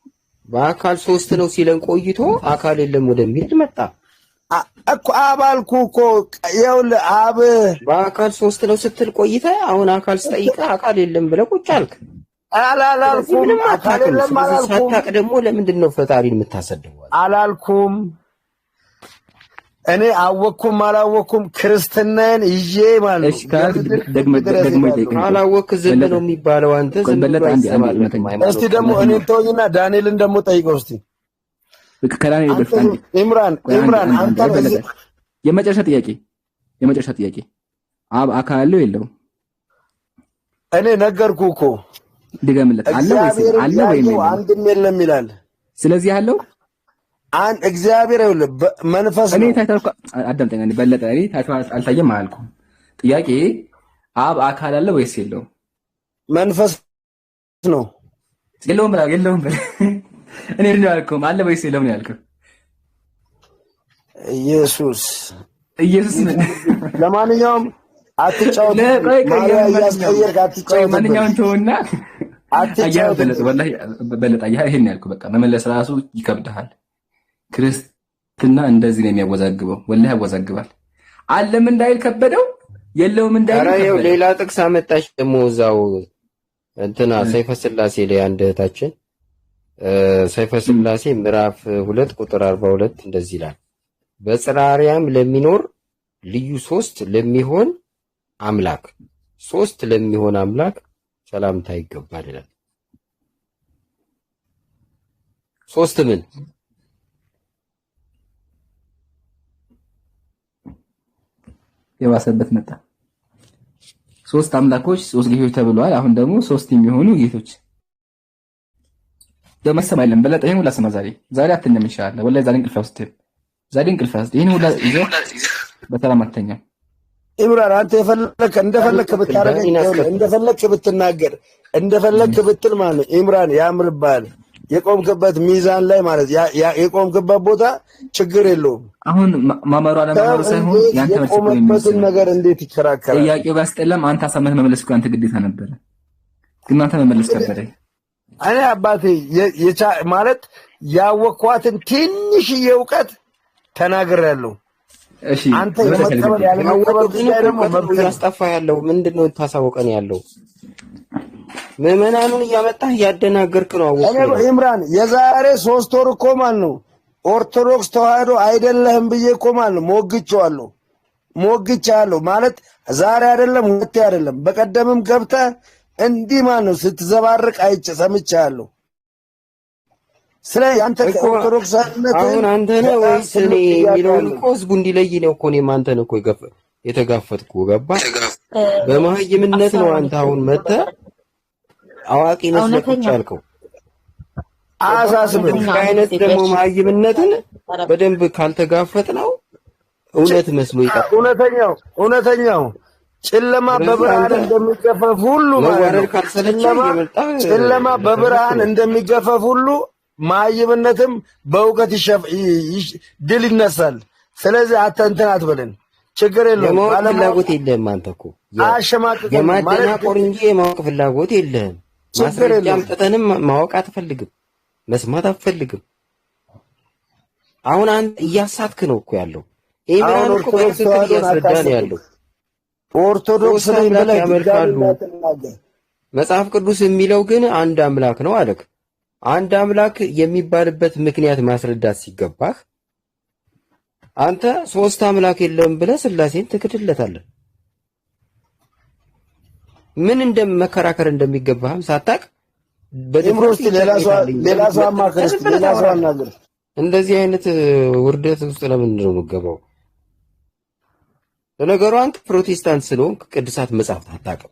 በአካል ሶስት ነው ሲለን ቆይቶ አካል የለም ወደሚል መጣ እኮ። አብ አልኩህ እኮ። ይኸውልህ አብ በአካል ሶስት ነው ስትል ቆይተህ አሁን አካል ስጠይቅህ አካል የለም ብለህ ቁጭ አልክ። አላልኩም። አካል የለም አላልኩም። ሳታውቅ ደግሞ ለምንድን ነው ፈጣሪን የምታሰድበው? አላልኩም። እኔ አወቅኩም አላወቅኩም ክርስትናን ይዤ ማለት ነው። ደግሞ አላወቅክ ዝም ነው የሚባለው። አንተ ዝም ብለህ እስቲ ደግሞ እኔን ተወኝና ዳንኤልን ደግሞ ጠይቀው እስቲ። ኢምራን አንተ የመጨረሻ ጥያቄ አብ አካል አለው የለውም? እኔ ነገርኩህ እኮ። ድገምለት። አለ ወይስ አንድም የለም ይላል። ስለዚህ አለው እግዚአብሔር ይኸውልህ መንፈስ ነው። እኔ ታይታልኩ አዳምጠኝ። በለጠ እኔ አልታየም አላልኩም። ጥያቄ አብ አካል አለ ወይስ የለውም? መንፈስ ነው። የለውም እኔ እንደው አልኩም። አለ ወይስ የለውም ነው ያልኩህ። ኢየሱስ ለማንኛውም አትጫወት። ማንኛውም ተውና በለጠ ይሄን ያልኩህ። በቃ መመለስ ራሱ ይከብድሃል። ክርስትና እንደዚህ ነው የሚያወዛግበው። ወላሂ ያወዛግባል። አለም እንዳይል ከበደው፣ የለውም እንዳይል ከበደው። ሌላ ጥቅስ አመጣች ደግሞ እዛው እንትና ሰይፈ ስላሴ ላይ አንድ እህታችን ሰይፈ ስላሴ ምዕራፍ 2 ቁጥር 42 እንደዚህ ይላል። በጽራሪያም ለሚኖር ልዩ ሶስት ለሚሆን አምላክ ሰላምታ ይገባል ይላል። ሶስት ምን የባሰበት መጣ። ሶስት አምላኮች ሶስት ጌቶች ተብለዋል። አሁን ደግሞ ሶስት የሚሆኑ ጌቶች በመሰማ አይደለም በለጠ ይሄን ሁላ ስማ ዛሬ አትተኛም ኢንሻአላህ ወላሂ ዛሬ እንቅልፍ አውስትም ዛሬ እንቅልፍ አውስት ይሄን ሁላ ይዘህ በሰላም አትተኛም። ኢምራን አንተ እንደፈለክ ብታረገኝ እንደፈለክ ብትናገር እንደፈለክ ብትል ማለት ነው ኢምራን ያምርብሃል። የቆምክበት ሚዛን ላይ ማለት የቆምክበት ቦታ ችግር የለውም። አሁን ማመሩ አለማመሩ ሳይሆን ያንተ የቆምክበትን ነገር እንዴት ይከራከራል? ጥያቄው ባስጠላም አንተ አሳመህ መመለስ እኮ አንተ ግዴታ ነበረ፣ ግን አንተ መመለስ ከበደ። እኔ አባቴ ማለት ያወቅኳትን ትንሽዬ እውቀት ተናግሬያለሁ። እሺ አንተ የመቀበል ያለ መቀበል ጉዳይ ደግሞ መብት ያስጠፋ ያለው ምንድነው? ታሳውቀን ያለው ምዕመናኑን እያመጣህ እያደናገርክ ነው። እኔ ኢምራን የዛሬ 3 ወር እኮ ማለት ነው ኦርቶዶክስ ተዋህዶ አይደለህም ብዬ እኮ ማለት ነው ሞግቻለሁ ማለት ዛሬ አይደለም ወጥቴ አይደለም በቀደምም ገብተህ እንዲህ ማለት ነው ስትዘባርቅ አይቼ ሰምቻለሁ። ስለዚህ አንተ ኦርቶዶክስ አሁን አንተ ነህ ወይስ እኔ የሚለውን እኮ ህዝቡ እንዲለይ ነው እኮ እኔም አንተን እኮ የተጋፈጥኩ ገባህ? በመሀይምነት ነው አንተ አሁን መተህ አዋቂ ነህ ስለቁጭ ያልከው። አሳስብህ አይነት ደግሞ መሀይምነትን በደንብ ካልተጋፈጥ ነው እውነት መስሎ ይቀር። እውነተኛው ጨለማ በብርሃን እንደሚገፈፍ ሁሉ ማለት ጨለማ በብርሃን እንደሚገፈፍ ሁሉ መሀይምነትም በእውቀት ድል ይነሳል። ስለዚህ አንተ አትበለን፣ ችግር የለውም። የማወቅ ፍላጎት የለህም አንተ እኮ የማደናቆር እንጂ የማወቅ ፍላጎት የለህም። ማስረጃ አምጥተንም ማወቅ አትፈልግም፣ መስማት አትፈልግም። አሁን አንተ እያሳትክ ነው እኮ ያለው። ኢምራን እኮ በትክክል እያስረዳን ያለው ኦርቶዶክስ ነኝ ብለህ ያመልካሉ። መጽሐፍ ቅዱስ የሚለው ግን አንድ አምላክ ነው አለክ። አንድ አምላክ የሚባልበት ምክንያት ማስረዳት ሲገባህ አንተ 3 አምላክ የለም ብለህ ስላሴን ትክድለታለህ። ምን እንደመከራከር እንደሚገባህም ሳታቅ በድምሮስ ሌላ ሰው አማከርስ ሌላ ሰው አናገር። እንደዚህ አይነት ውርደት ውስጥ ለምንድን ነው የምትገባው? ለነገሩ አንተ ፕሮቴስታንት ስለሆንክ ቅዱሳት መጻሕፍት አታውቅም።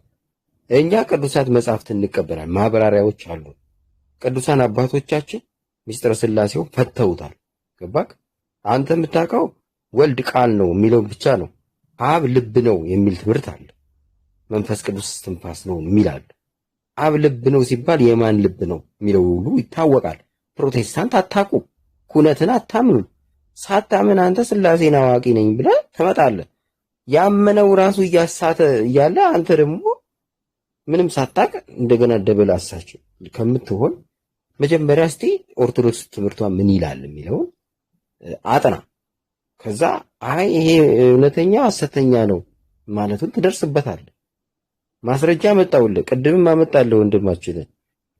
እኛ ቅዱሳት መጻሕፍት እንቀበላለን፣ ማብራሪያዎች አሉ። ቅዱሳን አባቶቻችን ሚስጥረ ስላሴው ፈተውታል። ገባክ? አንተ የምታውቀው ወልድ ቃል ነው የሚለው ብቻ ነው። አብ ልብ ነው የሚል ትምህርት አለ። መንፈስ ቅዱስ እስትንፋስ ነው የሚል አለ። አብ ልብ ነው ሲባል የማን ልብ ነው የሚለው ሁሉ ይታወቃል። ፕሮቴስታንት አታውቁም፣ ኩነትን አታምኑም። ሳታምን አንተ ስላሴን አዋቂ ነኝ ብለህ ትመጣለህ። ያመነው ራሱ እያሳተ እያለ አንተ ደግሞ ምንም ሳታቅ እንደገና ደበል አሳች ከምትሆን መጀመሪያ እስቲ ኦርቶዶክስ ትምህርቷ ምን ይላል የሚለውን አጥና። ከዛ አይ ይሄ እውነተኛ ሐሰተኛ ነው ማለቱን ትደርስበታለህ። ማስረጃ መጣውልህ፣ ቅድምም አመጣለህ ወንድማችን።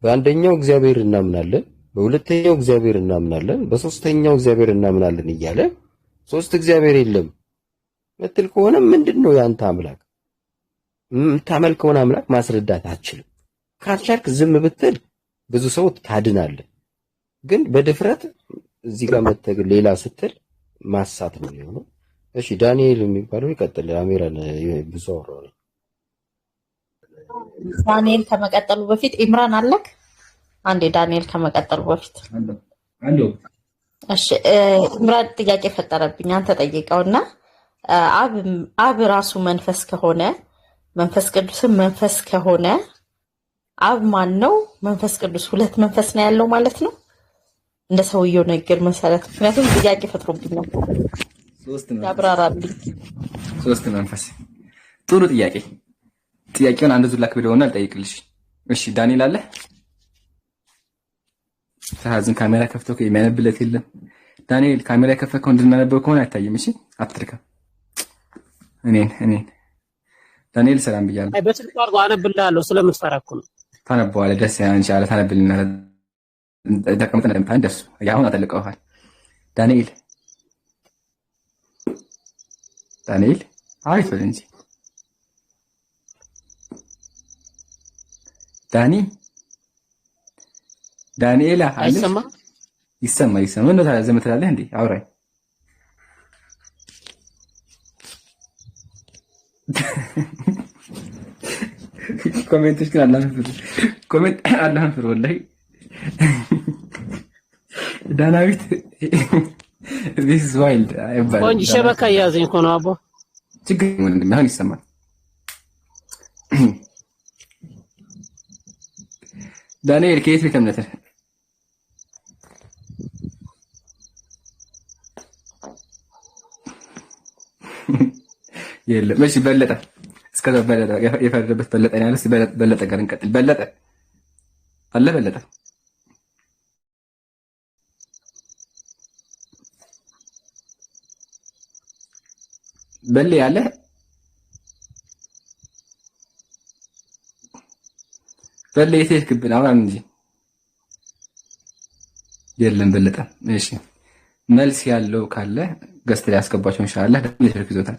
በአንደኛው እግዚአብሔር እናምናለን፣ በሁለተኛው እግዚአብሔር እናምናለን፣ በሶስተኛው እግዚአብሔር እናምናለን እያለ 3 እግዚአብሔር የለም ምትል ከሆነ ምንድነው ያንተ አምላክ? የምታመልከውን አምላክ ማስረዳት አትችልም። ካልቻልክ ዝም ብትል ብዙ ሰው ታድናለህ። ግን በድፍረት እዚህ ጋር መተህ ሌላ ስትል ማሳት ነው የሚሆነው። እሺ ዳንኤል የሚባለው ይቀጥል። አሜራን ብዙ አወራው ነው። ዳንኤል ከመቀጠሉ በፊት ኢምራን አለክ አንዴ ዳንኤል ከመቀጠሉ በፊት እሺ ኢምራን ጥያቄ ፈጠረብኝ። አንተ ጠይቀውና አብ ራሱ መንፈስ ከሆነ መንፈስ ቅዱስም መንፈስ ከሆነ አብ ማን ነው? መንፈስ ቅዱስ 2 መንፈስ ነው ያለው ማለት ነው እንደ ሰውየው ነገር መሰረት? ምክንያቱም ጥያቄ ፈጥሮብኛል። 3 ነው ያብራራልኝ። 3 መንፈስ። ጥሩ ጥያቄ። ጥያቄውን አንድ ዙር ላክ ብለውና ልጠይቅልሽ። እሺ ዳንኤል አለ? ታዝን ካሜራ ከፍተው የሚያነብለት የለም። ዳንኤል ካሜራ ከፈከው እንድናነበው ከሆነ አይታይም። እሺ አትርከ እኔን ዳንኤል ሰላም ብያለሁ። አይ በስልክ አድርጎ አነብልሃለሁ ስለምትፈራ እኮ ነው። ታነበዋለህ። ደስ ያንቻለ ታነብልና ተቀምጠን እንደምታን ደስ ያሁን አጠልቀዋል። ዳንኤል አሪፍ ነው እንጂ ዳንኤል አይሰማ ይሰማ ነው ታዲያ ዝም ትላለህ እንዴ? አውራኝ ኮሜንቶች ግን አላህን ፍሩ፣ ኮሜንት አላህን ፍሩ ወላሂ ዳናዊት this wild አይባልም። ቆንጆ ሸበካ እያዘኝ እኮ ነው አቦ። ችግር ምንም አሁን ይሰማል። ዳንኤል ከየት ቤተ እምነት ነህ? የለም። እሺ በለጠ እስከዛ በለጠ የፈረደበት በለጠ ነው ያለው። በለጠ ጋር እንቀጥል። በለጠ አለ በለጠ በል ያለ በል የት ክብል አሁን እንጂ የለም በለጠ። እሺ መልስ ያለው ካለ ገስት ላይ ያስገባቸው ኢንሻአላህ። ኔትወርክ ይዞታል።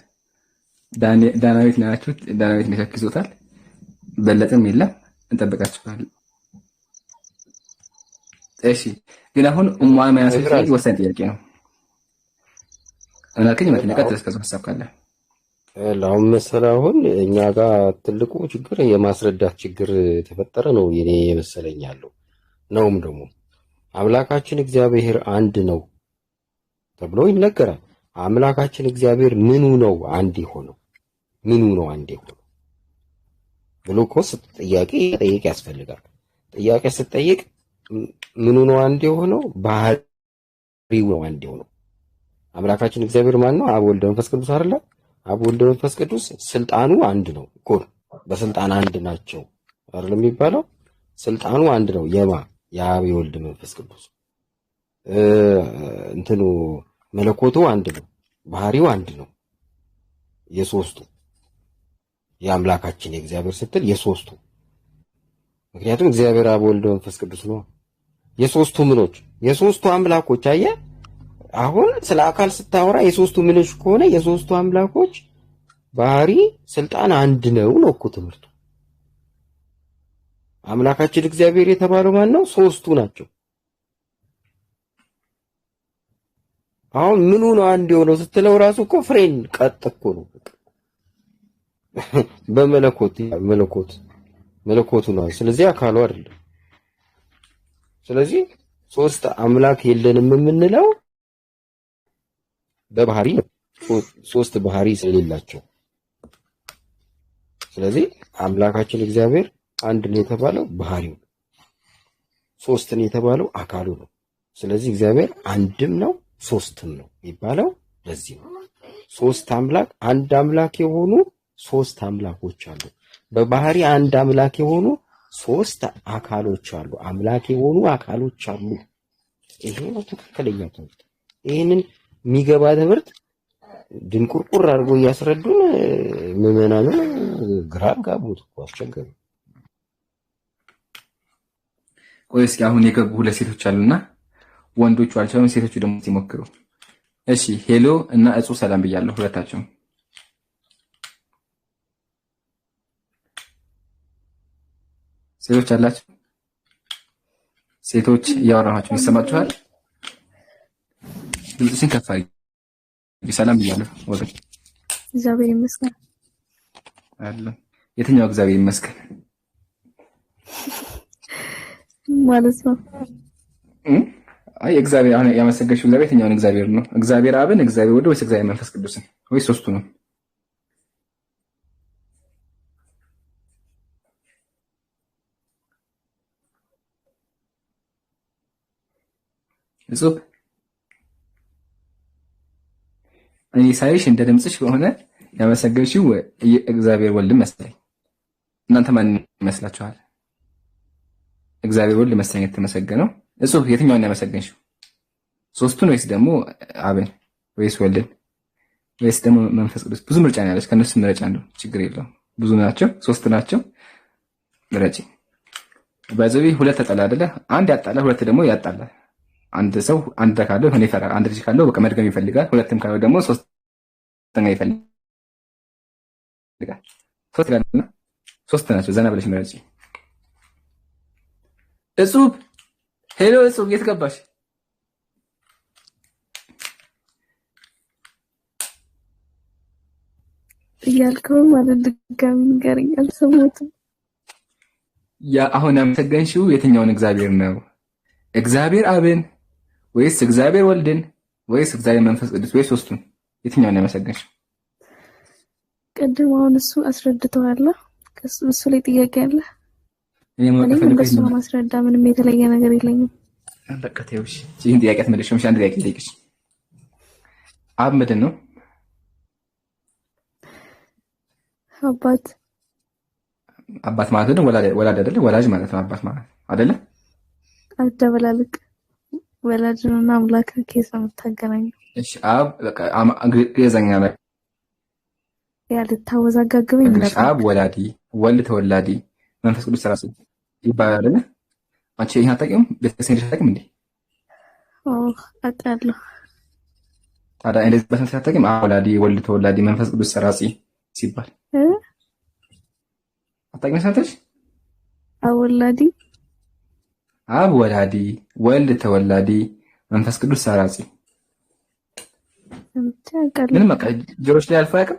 ዳናዊት ናችሁ። ዳናዊት ኔትወርክ ይዞታል። በለጠም የለም እንጠብቃችኋለን። እሺ ግን አሁን ኡማማ ያሰፈኝ ወሰን ጥያቄ ነው። እና ከኝ ማለት ነው እስከዛ ሐሳብ ካለ አሁን መሰለህ አሁን እኛ ጋር ትልቁ ችግር የማስረዳት ችግር ተፈጠረ ነው የኔ የመሰለኛለሁ። ነውም ደግሞ አምላካችን እግዚአብሔር አንድ ነው ተብሎ ይነገራል። አምላካችን እግዚአብሔር ምኑ ነው አንድ የሆነው? ምኑ ነው አንድ የሆነው ብሎ እኮ ጥያቄ ጠይቅ ያስፈልጋል። ጥያቄ ስትጠይቅ ምኑ ነው አንድ የሆነው? ባህሪው ነው አንድ የሆነው። አምላካችን እግዚአብሔር ማን ነው? አብ ወልድ መንፈስ ቅዱስ አይደለ? አብ ወልድ መንፈስ ቅዱስ ስልጣኑ አንድ ነው እኮ። በስልጣን አንድ ናቸው አይደለም የሚባለው? ስልጣኑ አንድ ነው። የአብ የወልድ መንፈስ ቅዱስ እንትኑ መለኮቱ አንድ ነው። ባህሪው አንድ ነው። የሶስቱ የአምላካችን የእግዚአብሔር ስትል የሶስቱ፣ ምክንያቱም እግዚአብሔር አብ ወልድ መንፈስ ቅዱስ ነው። የሶስቱ ምኖች የሶስቱ አምላኮች አየህ። አሁን ስለ አካል ስታወራ የሶስቱ ምኖች ከሆነ የሶስቱ አምላኮች ባህሪ ስልጣን አንድ ነው ነው እኮ ትምህርቱ። አምላካችን እግዚአብሔር የተባለው ማን ነው? ሶስቱ ናቸው። አሁን ምኑ ነው አንድ የሆነው ስትለው ራሱ እኮ ፍሬን ቀጥ እኮ ነው። መለኮቱ ነው። ስለዚህ አካሉ አይደለም። ስለዚህ ሶስት አምላክ የለንም የምንለው በባህሪ ሶስት ባህሪ ስለሌላቸው። ስለዚህ አምላካችን እግዚአብሔር አንድ ነው የተባለው ባህሪው፣ ሶስት ነው የተባለው አካሉ ነው። ስለዚህ እግዚአብሔር አንድም ነው ሶስትም ነው የሚባለው ለዚህ ነው። ሶስት አምላክ አንድ አምላክ የሆኑ ሶስት አምላኮች አሉ። በባህሪ አንድ አምላክ የሆኑ ሶስት አካሎች አሉ። አምላክ የሆኑ አካሎች አሉ። ይሄ ነው ትክክለኛ ትምህርት። ይሄንን የሚገባ ትምህርት ድንቁርቁር አድርጎ እያስረዱን ምዕመናንን ግራ ጋቡት እኮ አስቸገሩ። ቆይ እስኪ አሁን የገቡ ሁለት ሴቶች አሉና ወንዶቹ አልቻሉም፣ ሴቶቹ ደግሞ ሲሞክሩ። እሺ ሄሎ እና እጹ ሰላም ብያለሁ ሁለታችሁም። ሴቶች አላችሁ? ሴቶች እያወራኋችሁ ይሰማችኋል? ድምፅሽን ከፍ አድርጊ። ሰላም ብያለሁ ወገን። እግዚአብሔር ይመስገን አለ። የትኛው እግዚአብሔር ይመስገን ማለት ነው? አይ እግዚአብሔር አሁን ያመሰገንሽው እግዚአብሔር የትኛውን እግዚአብሔር ነው? እግዚአብሔር አብን፣ እግዚአብሔር ወልድ ወይስ እግዚአብሔር መንፈስ ቅዱስን ወይስ ሶስቱ ነው? እጹብ እኔ ሳይሽ እንደ ድምጽሽ ከሆነ ያመሰገንሽው እግዚአብሔር ወልድ መሰለኝ። እናንተ ማን ይመስላችኋል? እግዚአብሔር ወልድ መሰለኝ የተመሰገነው። እጹብ የትኛውን ያመሰገንሽው? ሶስቱን ወይስ ደግሞ አብን ወይስ ወልድን ወይስ ደግሞ መንፈስ ቅዱስ? ብዙ ምርጫ ነው ያለሽ። ከነሱ ምርጫ እንደው ችግር የለውም። ብዙ ናቸው፣ ሶስት ናቸው። ምረጪ። በዚህ ሁለት ተጣላ አይደለ? አንድ ያጣላ፣ ሁለት ደግሞ ያጣላ። አንድ ሰው አንድ ካለው ሆነ ይፈራል። አንድ ልጅ ካለው በቃ መድገም ይፈልጋል። ሁለትም ካለው ደግሞ ሶስተኛ ይፈልጋል። ሶስት ናቸው። ዘና ብለሽ ምረጪ። እጹብ ሄሎ፣ እጹብ የት ገባሽ? እያልከው ማለት ድጋሚ ንገረኝ፣ አልሰማሁትም። ያ አሁን ያመሰገንሽው የትኛውን እግዚአብሔር ነው? እግዚአብሔር አብን ወይስ እግዚአብሔር ወልድን ወይስ እግዚአብሔር መንፈስ ቅዱስ ወይስ ሶስቱን? የትኛውን ነው ያመሰገንሽው? ቅድም አሁን እሱ አስረድተዋል። እሱ ላይ ጥያቄ አለ። እኔም እንደሱ ማስረዳ ምንም የተለየ ነገር የለኝም። በቃ ተይውሽ። ይሄን ጥያቄ አትመልሽም። አንድ ጥያቄ ልጠይቅሽ። አብ ምንድን ነው? አባት ማለት ነው ወላጅ አይደለ? ወላጅ ማለት ነው አባት ማለት አይደለ? አደበላልቅ ወላጅ ነውና አምላክ ከዛ የምታገናኘው። እሺ አብ በቃ ግዕዝኛ ላይ ልታወዛጋግበኝ አብ ወላዲ፣ ወልድ ተወላዲ፣ መንፈስ ቅዱስ ራሱ ይባላል አይደለ? አንቺ ይሄን አታውቂም? ቤተክርስቲያን አታውቂም እንዴ? አውቃለሁ። ታዲያ እንደዚህ በስንት አታውቂም? አብ ወላዲ፣ ወልድ ተወላዲ፣ መንፈስ ቅዱስ ራሱ ሲባል አታውቂም? ሰምተሽ? አብ ወላዲ፣ ወልድ ተወላዲ፣ መንፈስ ቅዱስ ሰራጺ። ምንም በቃ ጆሮሽ ላይ አልፎ አያውቅም?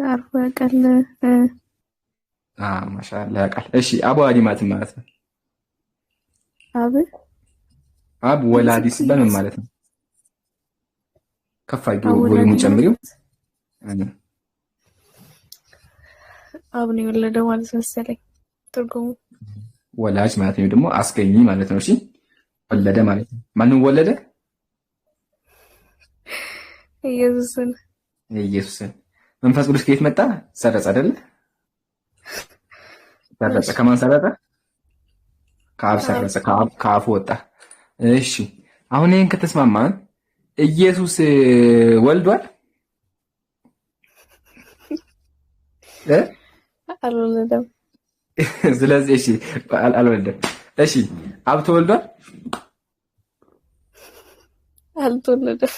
አልፎ ያውቃል። ማሻአላ ያውቃል። እሺ አብ ወላዲ ማለት ነው? አብ ወላዲ ሲባል ምን ማለት ነው? ከፍ አድርጊው ቮሊዩሙን ጨምሪው። አብ ነው የወለደው ማለት መሰለኝ ትርጉሙ። ወላጅ ማለት ነው ደግሞ አስገኝ ማለት ነው። እሺ ወለደ ማለት ነው። ማንን ወለደ? ኢየሱስን። መንፈስ ቅዱስ ከየት መጣ? ሰረጸ አይደለ? ሰረጸ። ከማን ሰረጸ? ከአብ ሰረጸ። ከአፉ ወጣ። እሺ አሁን ይሄን ከተስማማን ኢየሱስ ወልዷል? አልወለደም። ስለዚህ እሺ አልወለደም። እሺ አብ ተወልዷል? አልተወለደም።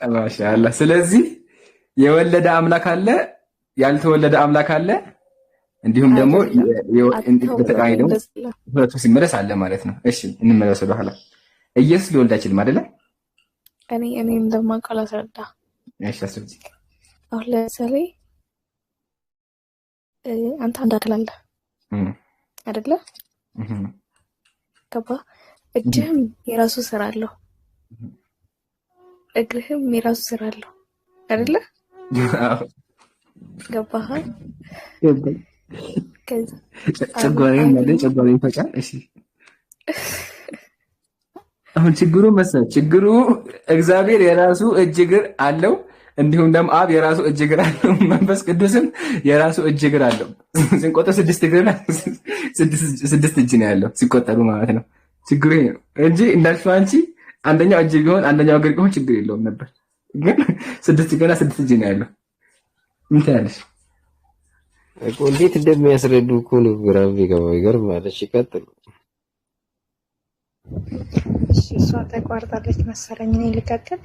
ማሻአላ። ስለዚህ የወለደ አምላክ አለ፣ ያልተወለደ አምላክ አለ፣ እንዲሁም ደግሞ በተቃራኒ ደግሞ ሁለቱ ሲመለስ አለ ማለት ነው። እሺ እንመለስ ወደ ኋላ። ኢየሱስ ሊወልድ አይችልም አይደለ? እኔ እንደማውቀው ላስረዳ። እሺ አስረጂ። አሁን ለምሳሌ አንተ አንድ አካል አለ አይደለ? ገባ? እጅህም የራሱ ስራ አለው፣ እግርህም የራሱ ስራ አለው አይደለ? ገባህ? ጨጓራዬን ማለት ጨጓራዬን ፈጫል። እሺ አሁን ችግሩ እግዚአብሔር የራሱ እጅ እግር አለው፣ እንዲሁም ደግሞ አብ የራሱ እጅ እግር አለው፣ መንፈስ ቅዱስም የራሱ እጅ እግር አለው። ስንቆጥር 6 እግር 6 እጅ ነው ያለው ሲቆጠሩ ማለት ነው። ችግሩ ይሄ ነው እንጂ እንዳልሽው አንቺ አንደኛው እጅ ቢሆን አንደኛው እግር ቢሆን ችግር የለውም ነበር። ግን 6 እግርና 6 እጅ ነው ያለው። ምን ታያለሽ? እንዴት እንደሚያስረዱ እኮ ነው ግራ የሚገባው። ይገርማል። እሺ ቀጥሉ። እሷ ተቋርጣለች መሰለኝ። እኔ ልቀጥል?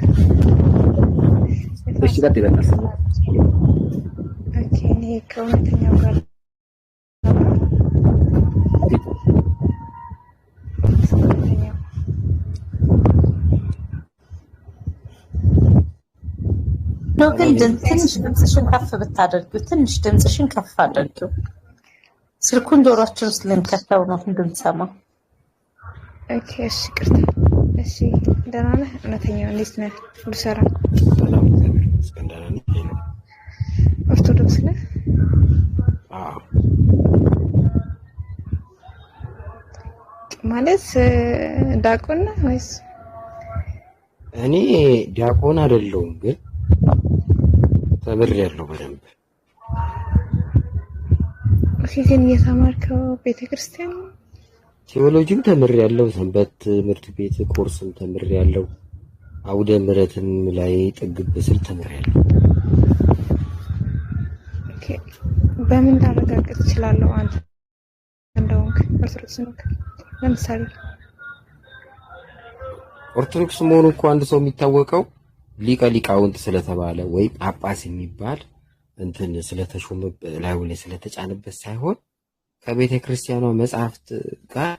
እሺ ቀጥል። ኦኬ። እኔ ከእውነተኛው ጋር ነው ግን ትንሽ ድምፅሽን ከፍ ብታደርጊው፣ ትንሽ ድምፅሽን ከፍ አድርጊው። ስልኩን ጆሮአችን ውስጥ ልንከተው ነው እንድንሰማ። ኦኬ እሺ፣ ቅርታ። እሺ ደህና ነህ? እውነተኛው እንዴት ነህ? ሁሉ ሰላም? ኦርቶዶክስ ነህ? አዎ። ማለት ዲያቆን ነህ ወይስ? እኔ ዲያቆን አይደለሁም ግን ተምሬያለሁ በደንብ። ኦኬ። ግን የተማርከው ቤተክርስቲያን ነው? ቴዎሎጂም ተምሬያለሁ፣ ሰንበት ትምህርት ቤት ኮርስም ተምሬያለሁ፣ አውደ ምሕረትም ላይ ጥግብ ስል ተምሬያለሁ። ኦኬ። በምን ላረጋግጥ እችላለሁ አንተ እንደሆንክ ኦርቶዶክስ ነህ? ለምሳሌ ኦርቶዶክስ መሆኑ እኮ አንድ ሰው የሚታወቀው ሊቀ ሊቃውንት ስለተባለ ወይ ጳጳስ የሚባል እንትን ስለተሾመ ላይ ወለ ስለተጫነበት ሳይሆን ከቤተ ክርስቲያኗ መጽሐፍት ጋር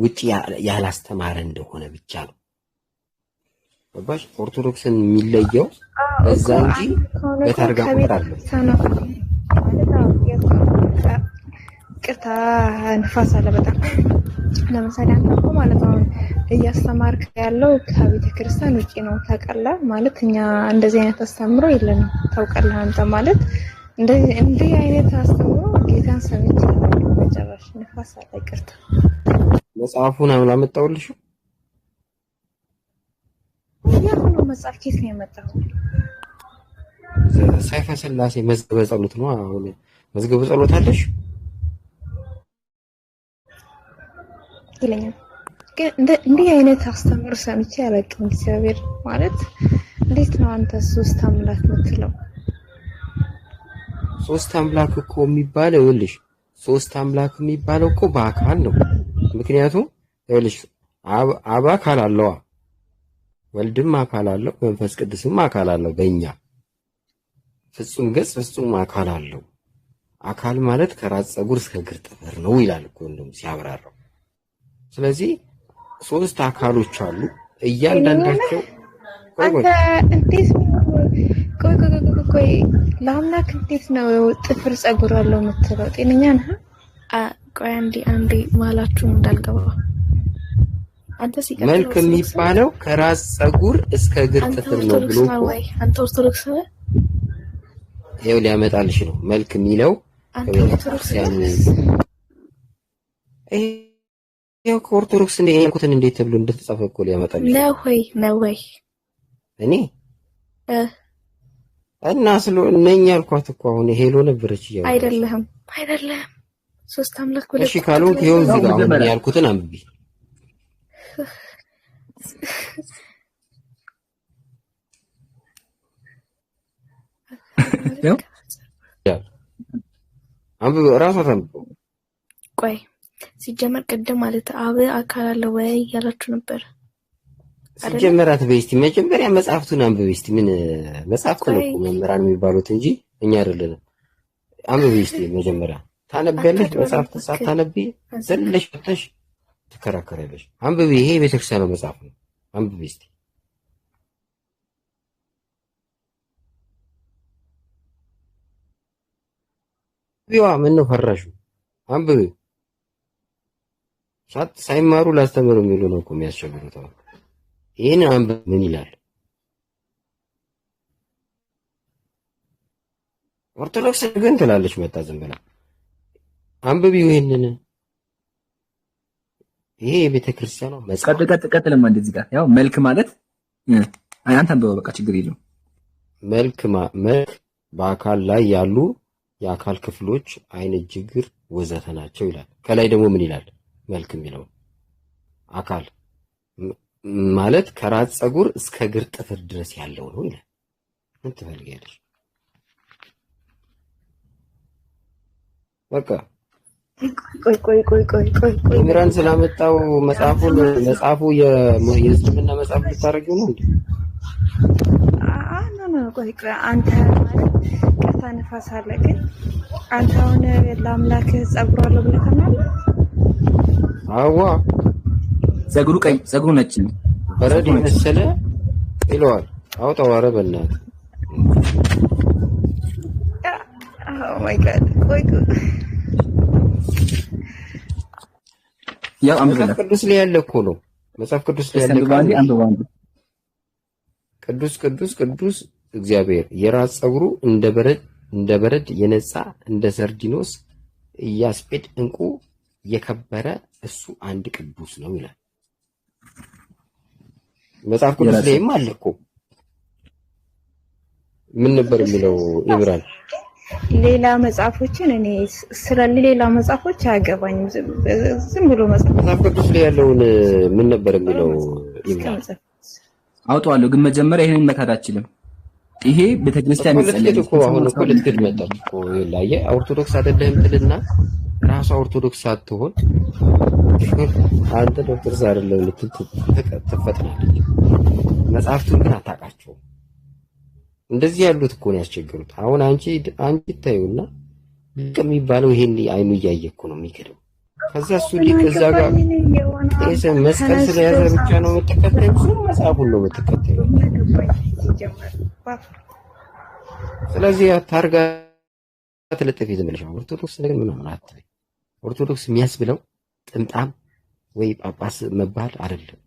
ውጪ ያላስተማረ እንደሆነ ብቻ ነው። ባባሽ ኦርቶዶክስን የሚለየው በዛ እንጂ በታርጋ ቁጥር አለው። ቅርታ ንፋስ አለ በጣም ለምሳሌ አንተ እኮ ማለት ነው እያስተማርክ ያለው ከቤተ ክርስቲያን ውጪ ነው ታውቃለህ። ማለት እኛ እንደዚህ አይነት አስተምሮ የለንም ታውቃለህ። አንተ ማለት እንዲህ አይነት አስተምሮ ጌታን ሰምቼ መጨረሻ ንፋስ አይቀርታ መጽሐፉን አላመጣሁልሽ። ያሁኑ መጽሐፍ ከየት ነው የመጣው? ሰይፈ ስላሴ መዝገበ ጸሎት ነው። አሁን መዝገበ ጸሎት አለሽ ይለኛል። ግን እንዲህ አይነት አስተምሮ ሰምቼ አላውቅም። እግዚአብሔር ማለት እንዴት ነው አንተ ሶስት አምላክ የምትለው? ሶስት አምላክ እኮ የሚባለው ይኸውልሽ፣ ሶስት አምላክ የሚባለው እኮ በአካል ነው። ምክንያቱም ይኸውልሽ አብ አካል አለው፣ ወልድም አካል አለው፣ መንፈስ ቅዱስም አካል አለው። በእኛ ፍጹም ገጽ ፍጹም አካል አለው። አካል ማለት ከራስ ፀጉር እስከ እግር ጥፍር ነው ይላል እኮ እንደውም ሲያብራራው። ስለዚህ ሶስት አካሎች አሉ። እያንዳንዳቸው አንተ እንዴት ቆይ ለአምላክ እንዴት ነው ጥፍር ፀጉር አለው የምትለው? ጤነኛ ነህ? ቆይ አንዴ ማላችሁ እንዳልገባ። አንተ ሲቀጥል መልክ የሚባለው ከራስ ፀጉር እስከ እግር ጥፍር ነው ብሎ አንተ ኦርቶዶክስ ነህ? ይኸው ሊያመጣልሽ ነው። መልክ የሚለው ከቤተክርስቲያን ያው ከኦርቶዶክስ እንደ ያልኩትን እንዴት ተብሎ እንደተጻፈ እኮ ሊያመጣልሽ ነው ወይ እኔ እና ነኝ ያልኳት እኮ አሁን ሄሎ ነበረች ይያው አይደለም ሶስት አምላክ ወደ እሺ ካልሆንክ ይኸው እዚህ ጋር አሁን ያልኩትን አንብቢ። አንብቢ ራሷ ታንብቢ። ቆይ ሲጀመር ቅድም ማለት አብ አካል አለ ወይ ያላችሁ ነበር። ሲጀመራት በስቲ መጀመሪያ መጽሐፍቱን አንብቢ። እስቲ ምን መጽሐፍ ነው እኮ መምህራን የሚባሉት እንጂ እኛ አይደለንም። አንብቢ እስቲ መጀመሪያ ታነቢያለሽ። መጽሐፍ ሳታነቢ ዘለሽ ወጥተሽ ትከራከሪያለሽ። አንብቢ። ይሄ ቤተክርስቲያን መጽሐፍ ነው። አንብቢ እስቲ ቢዋ ምን ነው ፈራሹ? አንብቢ። ሳይማሩ ላስተምሩ የሚሉ ነው እኮ የሚያስቸግሩት። ይሄን አንብብ ምን ይላል? ኦርቶዶክስ ግን ትላለች መጣ ዝም ብላ። አንብቢው ይሄንን። ይሄ የቤተ ክርስቲያኗ መጽሐፍ ቀጥለማ እንደዚህ ጋር ያው መልክ ማለት አንተ አንብበው በቃ ችግር የለውም። መልክ በአካል ላይ ያሉ የአካል ክፍሎች አይን፣ እግር ወዘተ ናቸው ይላል። ከላይ ደግሞ ምን ይላል? መልክ የሚለው አካል ማለት ከራስ ፀጉር እስከ እግር ጥፍር ድረስ ያለው ነው ይላል። ምን ትፈልጊያለሽ? በቃ ቆይ ምራን ስላመጣው መጽሐፉ የእስልምና መጽሐፍ ልታረጊው ነው እንዴ? ቆይ አንተ ማለት ቀጥታ ንፋስ አለ። ግን አንተ አሁን ለአምላክ ፀጉር አለው ብለህ ታምናለህ? አዋ ፀጉሩ ቀይ ፀጉሩ ነጭ በረድ መሰለ ይለዋል። አውጣው። ኧረ በእናትህ ኦ ማይ ጋድ ቆይ ያው መጽሐፍ ቅዱስ ላይ ያለ እኮ ነው። መጽሐፍ ቅዱስ ላይ ያለ ቅዱስ እግዚአብሔር የራስ ፀጉሩ እንደ በረድ የነጻ እንደ ሰርዲኖስ ኢያስጲድ ዕንቁ የከበረ እሱ አንድ ቅዱስ ነው ይላል መጽሐፍ ቅዱስ ላይም አለ እኮ። ምን ነበር የሚለው ኢብራን? ሌላ መጽሐፎችን እኔ ሌላ መጽሐፎች አያገባኝም። ዝም ብሎ መጽሐፍ ቅዱስ ላይ ያለውን ምን ነበር የሚለው ኢብራን? አውጣዋለሁ ግን መጀመሪያ ይሄንን መካድ አትችልም። ይሄ ቤተክርስቲያን ይጸልይ እኮ አሁን እኮ ልትክድ መጣች እኮ ይላየ ኦርቶዶክስ አይደለም ትልና ራሷ ኦርቶዶክስ ሳትሆን አንተ ዶክተር አይደለም ትፈጥናለች። መጽሐፍቱን ግን አታውቃቸውም። እንደዚህ ያሉት እኮ ነው ያስቸገሩት። አሁን አንቺ ታዩና የሚባለው ይሄን አይኑ እያየ እኮ ነው የሚከደው። ከዛ እሱ እዛ ጋር መስቀል ስለያዘ ብቻ ነው የምትከተለው። እሱ መጽሐፉን ነው የምትከተለው። ስለዚህ ታርጋ ተለጥፊ ዝም ብለሽ ኦርቶዶክስ ነገር ምናምን አትበይ። ኦርቶዶክስ የሚያስብለው ጥምጣም ወይ ጳጳስ መባል አይደለም።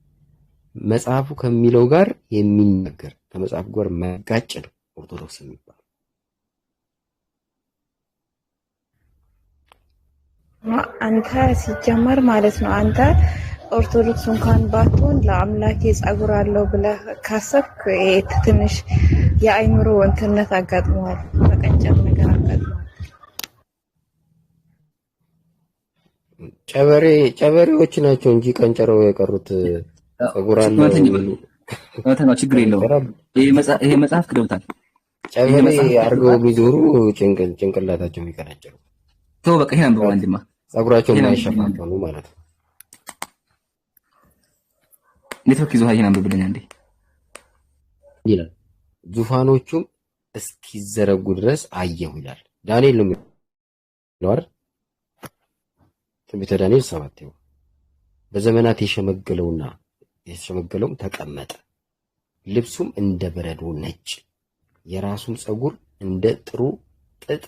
መጽሐፉ ከሚለው ጋር የሚናገር ከመጽሐፉ ጋር መጋጭ ነው ኦርቶዶክስ የሚባል። አንተ ሲጀመር ማለት ነው አንተ ኦርቶዶክስ እንኳን ባትሆን ለአምላኬ ጸጉር አለው ብለህ ካሰብክ ትንሽ የአይምሮ እንትነት አጋጥመዋል፣ መቀንጨር ነገር አጋጥመዋል። ጨበሬዎች ናቸው እንጂ ቀንጨረው የቀሩት ጸጉር አለው ነው። ችግር የለውም። ይሄ መጽሐፍ ክደውታል። ጨበሬ አድርገው ቢዞሩ ጭንቅላታቸው የሚቀነጨሩ ተው በቃ ይሄን አንብበው ወንድማ፣ ጸጉራቸውን የማይሸፋፈኑ ማለት ነው። ኔትወርክ ይዞ ይሄን አንብብልኝ አንዴ ይላል። ዙፋኖቹም እስኪዘረጉ ድረስ አየሁ ይላል። ዳንኤል ነው የሚለው አይደል? ትንቢተ ዳንኤል 7 ይኸው በዘመናት የሸመገለውም ተቀመጠ፣ ልብሱም እንደ በረዶ ነጭ፣ የራሱም ጸጉር እንደ ጥሩ ጥጥ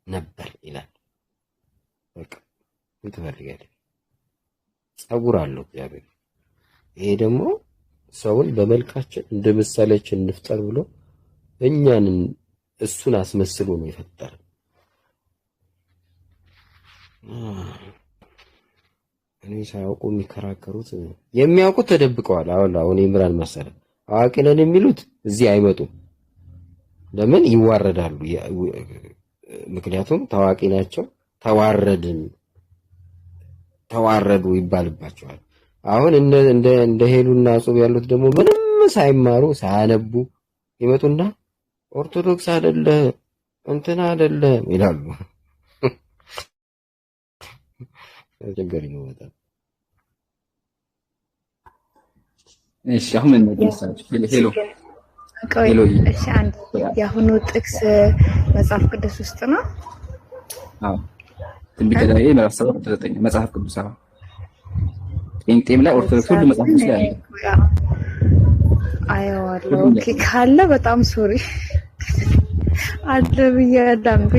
ነበር ይላል። በቃ ምን ትፈልጋለህ? ጸጉር አለው እግዚአብሔር። ይሄ ደግሞ ሰውን በመልካችን እንደ ምሳሌያችን እንፍጠር ብሎ እኛን እሱን አስመስሎ ነው የፈጠረ። እኔ ሳያውቁ የሚከራከሩት የሚያውቁት ተደብቀዋል። አሁን ይምራን መሰለ አዋቂ ነን የሚሉት እዚህ አይመጡም። ለምን ይዋረዳሉ? ምክንያቱም ታዋቂ ናቸው። ተዋረዱ ይባልባቸዋል። አሁን እንደ ሄሉና ጾም ያሉት ደግሞ ምንም ሳይማሩ ሳያነቡ ይመጡና ኦርቶዶክስ አይደለ እንትና አይደለ ይላሉ። ችግር ነው በጣም። እሺ አሁን ምን መሰላችሁ? ሄሎ እሺ አንድ የአሁኑ ጥቅስ መጽሐፍ ቅዱስ ውስጥ ነው። አዎ ትንቢተ ዳንኤል ምዕራፍ 7:9 መጽሐፍ ቅዱስ። አዎ ጴንጤም ላይ ኦርቶዶክስ ሁሉ መጽሐፍ ቅዱስ ላይ አለ። አየዋለሁ። ኦኬ ካለ በጣም ሶሪ አለ ብያለሁ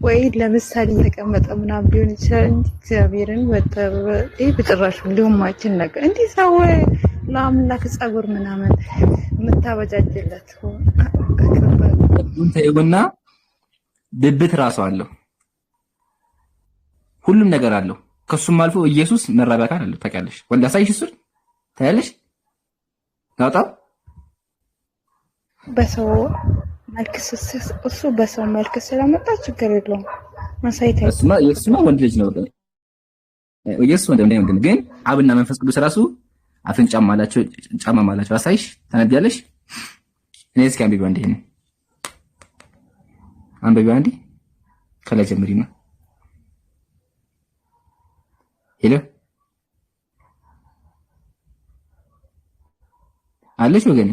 ወይ ለምሳሌ የተቀመጠ ምናምን ቢሆን ይችላል እንጂ እግዚአብሔርን በጭራሽ ሊሆማችን ነገር እንዲህ ሰው ለአምላክ ጸጉር ምናምን የምታበጃጅለት ይሁንና ብብት ራሱ አለው፣ ሁሉም ነገር አለው። ከሱም አልፎ ኢየሱስ መራቢያ አካል አለው። ታውቂያለሽ? ወንድ አሳይሽ እሱን ታያለሽ። ናውጣ በሰው መልክ እሱ በሰው መልክ ስለመጣ ችግር የለውም። ማሳይታ እሱማ ወንድ ልጅ ነው። ኢየሱስ ወንድ ነው። ግን አብና መንፈስ ቅዱስ ራሱ አፍንጫም አላቸው ጫማም አላቸው። አሳይሽ ታነቢያለሽ? እኔ እስኪ አንብቢው አንዴ ነው አንብቢው አንዴ ከላይ ጀምሪና ሄሎ አለሽ ወገኔ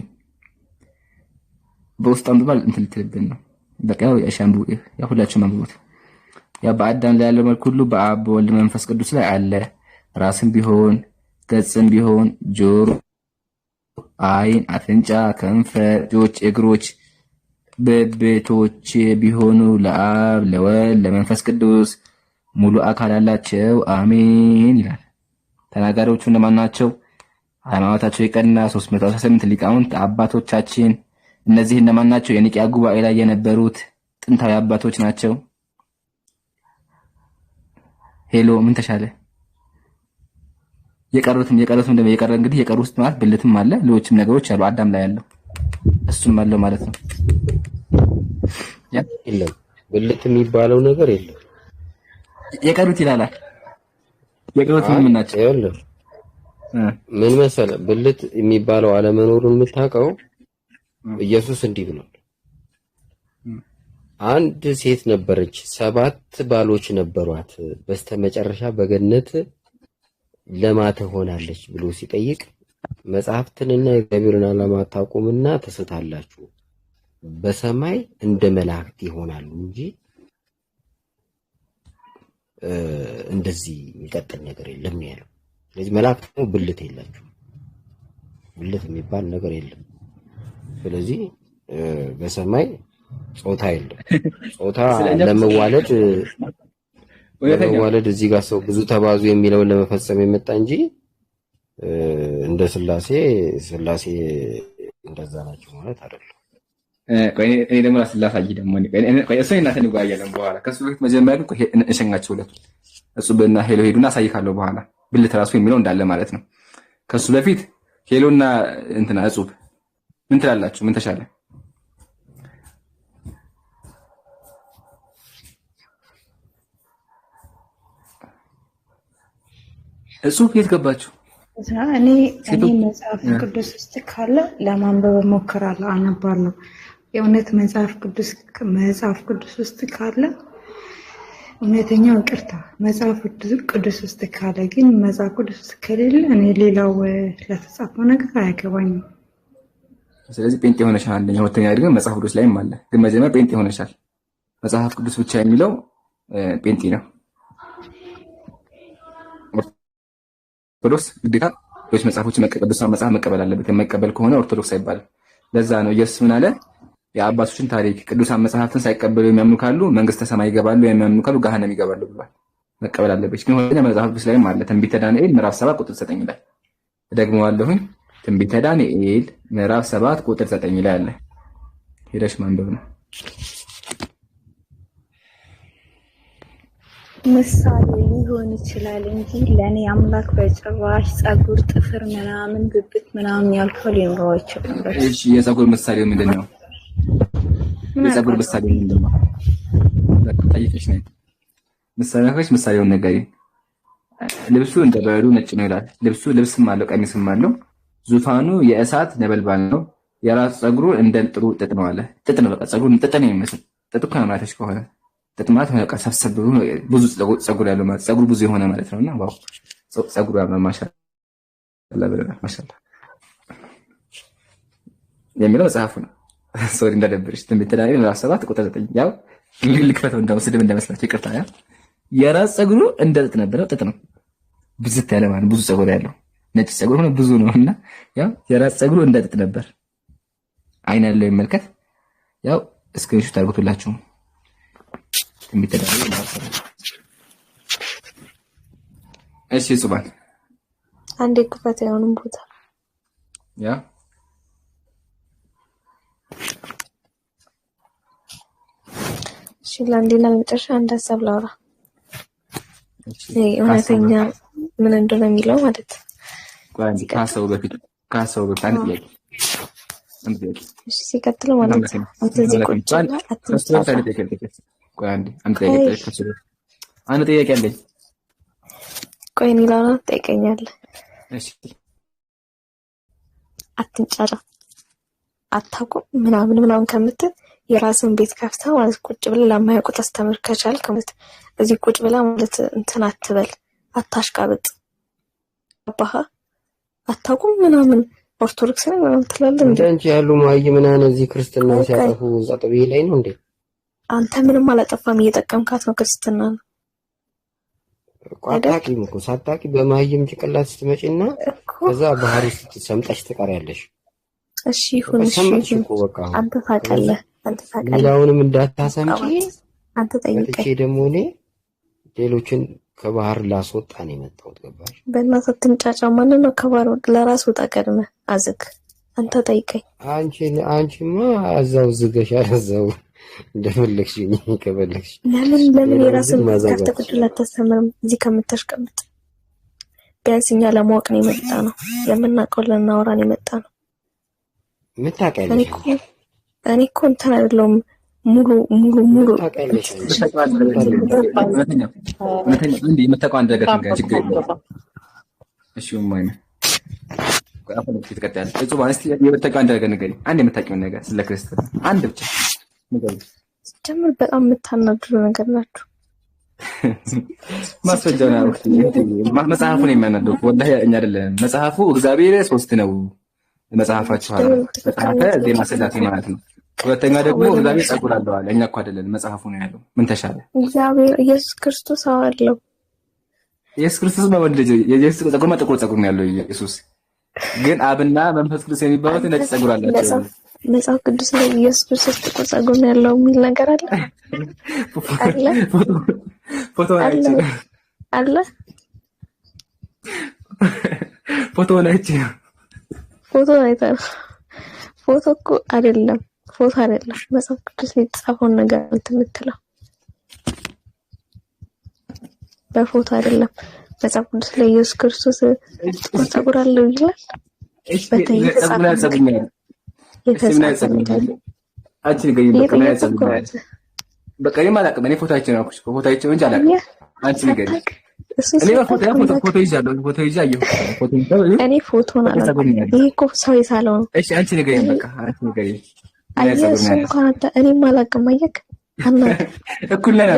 በውስጥ አንብባል እንትን ልትልብን ነው። በቃ ያሻምቡ ሁላችሁም አንብቡት። በአዳም ላይ ያለው መልክ ሁሉ በአብ በወልድ መንፈስ ቅዱስ ላይ አለ። ራስም ቢሆን ገጽም ቢሆን ጆሮ፣ አይን፣ አፍንጫ፣ ከንፈር፣ እጆች፣ እግሮች፣ ብብቶች ቢሆኑ ለአብ ለወልድ ለመንፈስ ቅዱስ ሙሉ አካል አላቸው። አሜን ይላል። ተናጋሪዎቹ እነማን ናቸው? ሃይማኖታቸው የቀና 318 ሊቃውንት አባቶቻችን። እነዚህ እነማን ናቸው? የኒቂያ ጉባኤ ላይ የነበሩት ጥንታዊ አባቶች ናቸው። ሄሎ ምን ተሻለ? የቀሩትም ደግሞ የቀረ እንግዲህ የቀሩ ውስጥ ማለት ብልትም አለ፣ ሌሎችም ነገሮች አሉ። አዳም ላይ ያለው እሱም አለው ማለት ነው። የለም ብልት የሚባለው ነገር የለም። የቀሩት ይላል። የቀሩት ምን ናቸው? የለም ምን መሰለህ፣ ብልት የሚባለው አለመኖሩን የምታውቀው ኢየሱስ እንዲህ ብሏል። አንድ ሴት ነበረች፣ 7 ባሎች ነበሯት። በስተመጨረሻ በገነት ለማ ትሆናለች ብሎ ሲጠይቅ መጽሐፍትንና የእግዚአብሔርን ዓላማ አታውቁምና ትስታላችሁ፣ በሰማይ እንደ መላእክት ይሆናሉ እንጂ እንደዚህ የሚቀጥል ነገር የለም ነው ያለው። ስለዚህ መላእክት ደግሞ ብልት የላቸው፣ ብልት የሚባል ነገር የለም። ስለዚህ በሰማይ ጾታ የለም። ጾታ ለመዋለድ እዚህ ጋር ሰው ብዙ ተባዙ የሚለውን ለመፈጸም የመጣ እንጂ እንደ ስላሴ እንደዛ ናቸው ማለት አይደለም። እኔ ደግሞ ላሳይ ደግሞ ቆይ እሱ እናንተ እንጓያለን በኋላ ከሱ በፊት መጀመሪያ ግን እሸኛቸው ሁለቱ እጹብና ሄሎ ሄዱና አሳይካለሁ በኋላ ብልት ራሱ የሚለው እንዳለ ማለት ነው። ከሱ በፊት ሄሎና እንትና እጹብ ምን ትላላችሁ? ምን ተሻለ? እጹብ የት ገባችሁ? እኔ መጽሐፍ ቅዱስ ውስጥ ካለ ለማንበብ እሞክራለሁ፣ አነባለሁ። የእውነት መጽሐፍ ቅዱስ ውስጥ ካለ እውነተኛው ይቅርታ መጽሐፍ ቅዱስ ውስጥ ካለ ግን መጽሐፍ ቅዱስ ውስጥ ከሌለ እኔ ሌላው ለተጻፈው ነገር አያገባኝም። ስለዚህ ጴንጤ ሆነሻል። አንደኛ ሁለተኛ ደግሞ መጽሐፍ ቅዱስ ላይም አለ። ግን መጀመሪያ ጴንጤ ሆነሻል። መጽሐፍ ቅዱስ ብቻ የሚለው ጴንጤ ነው። ኦርቶዶክስ ግዴታ ሌሎች መጽሐፎችን ቅዱሳን መጽሐፍ መቀበል አለበት። የማይቀበል ከሆነ ኦርቶዶክስ አይባልም። ለዛ ነው ኢየሱስ ምን አለ? የአባቶችን ታሪክ ቅዱሳን መጽሐፍትን ሳይቀበሉ የሚያምኑ ካሉ መንግስተ ሰማይ ይገባሉ፣ የሚያምኑ ካሉ ገሃነም ይገባሉ ብሏል። መቀበል አለበት። ግን ሁለተኛ መጽሐፍ ቅዱስ ላይም አለ። ትንቢተ ዳንኤል ምዕራፍ 7 ቁጥር 9 ላይ ደግመዋለሁኝ። ትንቢተ ዳንኤል ምዕራፍ 7 ቁጥር 9 ላይ አለ። ሄደሽ ማንበብ ነው። ምሳሌ ሊሆን ይችላል እንጂ ለኔ አምላክ በጭራሽ ጸጉር፣ ጥፍር ምናምን ብብት ምናምን ያልከው ሊኖረው አይችልም። እሺ የጸጉር ምሳሌው ምንድነው? የጸጉር ምሳሌው ምንድነው? ጠይቀሽ ነው ምሳሌውን ነገሪ። ልብሱ እንደ በረዶ ነጭ ነው ይላል። ልብስም አለው ቀሚስም አለው። ዙፋኑ የእሳት ነበልባል ነው። የራሱ ጸጉሩ እንደ ጥሩ ጥጥ ነው አለ። ጥጥ ነው በቃ ጸጉሩ ጥጥ ነው የሚመስል። ጥጥ እኮ ነው ማለትሽ ከሆነ ጥጥ ማለት በቃ ሰብሰብ ብሎ ብዙ ጸጉር ያለው ማለት ጸጉሩ ብዙ የሆነ ማለት ነውና ዋው ጸጉሩ ያለው ማሻአላ ብለናል። ማሻአላ የሚለው መጽሐፉ ነው። ሶሪ እንዳደብርሽ ትንቢተ ዳንኤል ምዕራፍ 7 ቁጥር 9 ያው ልክፈተው እንደው ስድብ እንደመስላችሁ ይቅርታ። ያ የራስ ጸጉሩ እንደ ጥጥ ነበር። ጥጥ ነው ብዝት ያለ ማለት ብዙ ጸጉር ያለው ነጭ ጸጉር ሆነ ብዙ ነውና ያው የራስ ጸጉሩ እንደ ጥጥ ነበር። አይን ያለው ይመልከት። ያው ስክሪንሾት አድርጉላችሁ። ትንቢተ ዳንኤል ምዕራፍ 7 እሺ ጹባን አንዴ ክፈት ያውንም ቦታ ያ ለአንዴና ለመጨረሻ አንድ ሀሳብ ላውራ። እውነተኛ ምን እንደሆነ የሚለው ማለት ከሀሳቡ በፊት አንድ ጥያቄ ሲቀጥል ማለት ነው። አንድ ጥያቄ አለኝ። ቆይ እኔ ላውራ ትጠይቀኛለህ። አትንጫጫ አታውቁም ምናምን ከምትል የራስን ቤት ከፍተህ ማለት ቁጭ ብለህ ለማያውቁት አስተምር ከቻልክ ማለት እዚህ ቁጭ ብለህ ማለት እንትን አትበል፣ አታሽቃብጥ። አባህ አታውቁም ምናምን ኦርቶዶክስ ነው ምናምን ትላለህ እንዴ? አንቺ ያሉ ማይ ምናምን እዚህ ክርስትና ሲያጠፉ ዛጥቤ ላይ ነው እንዴ? አንተ ምንም አላጠፋም፣ እየጠቀምካት ነው ክርስትና ነው። ቋጣቂም እኮ ሳታቂ በማይም ጭቅላት ስትመጪና ከዛ ባህር ውስጥ ሰምጠሽ ትቀሪያለሽ። እሺ ይሁን እሺ አንተ ታውቃለህ ሌላውንም እንዳታሰምጪ አንተ ጠይቀኝ። ደግሞ እኔ ሌሎችን ከባህር ላስወጣ ነው የመጣሁት። ገባሽ? በእናትህ ትንጫጫ ማለት ነው። ከባህር ለራስ ወጣ ቀድመ አዝግ። አንተ ጠይቀኝ። አንቺማ እዛው ዝገሻል። እዛው እንደፈለግሽኝ ከፈለግሽ ለምን የራስን ተከፍተህ አታስተምርም? እዚህ ከምታሽቀምጥ ቢያንስ እኛ ለማወቅ ነው የመጣ ነው። የምናውቀው ልናወራ ነው የመጣ ነው። ምታውቂያለሽ? እኔ እኮ እንትን አይደለሁም ሙሉ ታውቂያለሽ። እንዴ የምታውቀው አንድ ነገር እንግዲህ ችግር የለም። እሺ ማይነ አሁን ትቀጥያለሽ። እጹብ አንስቲ የምታውቀው አንድ ነገር ንገሪኝ። አንድ የምታውቂው ነገር ስለ ክርስትና አንድ ብቻ ንገሪኝ። ጀምር። በጣም የምታናድሩ ነገር ናችሁ። ማስፈጃው ነው መጽሐፉን የሚያናደው ወላሂ እኛ አይደለም። መጽሐፉ እግዚአብሔር ሶስት ነው። መጽሐፋችሁ አለ መጽሐፈ ዜማ ስላሴ ማለት ነው። ሁለተኛ ደግሞ እግዚአብሔር ጸጉር አለው አለ። እኛ እኮ አይደለም መጽሐፉ ነው ያለው። ምን ተሻለ? እግዚአብሔር ኢየሱስ ክርስቶስ አለው። ኢየሱስ ክርስቶስ ነው ወንድ ልጅ። የኢየሱስ ጸጉር ጥቁር ጸጉር ነው ያለው ኢየሱስ። ግን አብና መንፈስ ቅዱስ የሚባሉት ነጭ ጸጉር አላቸው። መጽሐፍ ቅዱስ ላይ ኢየሱስ ክርስቶስ ጥቁር ጸጉር ነው ያለው የሚል ነገር አለ ፎቶ አለ ፎቶ አይቼ ነው። ፎቶ አይተህ ፎቶ እኮ አይደለም ፎቶ አይደለም። መጽሐፍ ቅዱስ የተጻፈውን ነገር የምትለው በፎቶ አይደለም። መጽሐፍ ቅዱስ ላይ ኢየሱስ ክርስቶስ ጥቁር ፀጉር አለው ይላል። በቃ እኔ አላውቅም። እኔ ፎቶአችን ነው ፎቶ አይቼ እንጂ አላውቅም። አንቺ ንገሪኝ። እኔ ፎቶ ይዣለሁ። ፎቶ ይዣለሁ። እኔ ፎቶን አላውቅም። ይሄ እኮ ሰው የሳለው ነው። እሺ አንቺ ንገሪኝ። በቃ አንቺ ንገሪኝ። እኔም አላውቅም። አየክ እኩል ነን።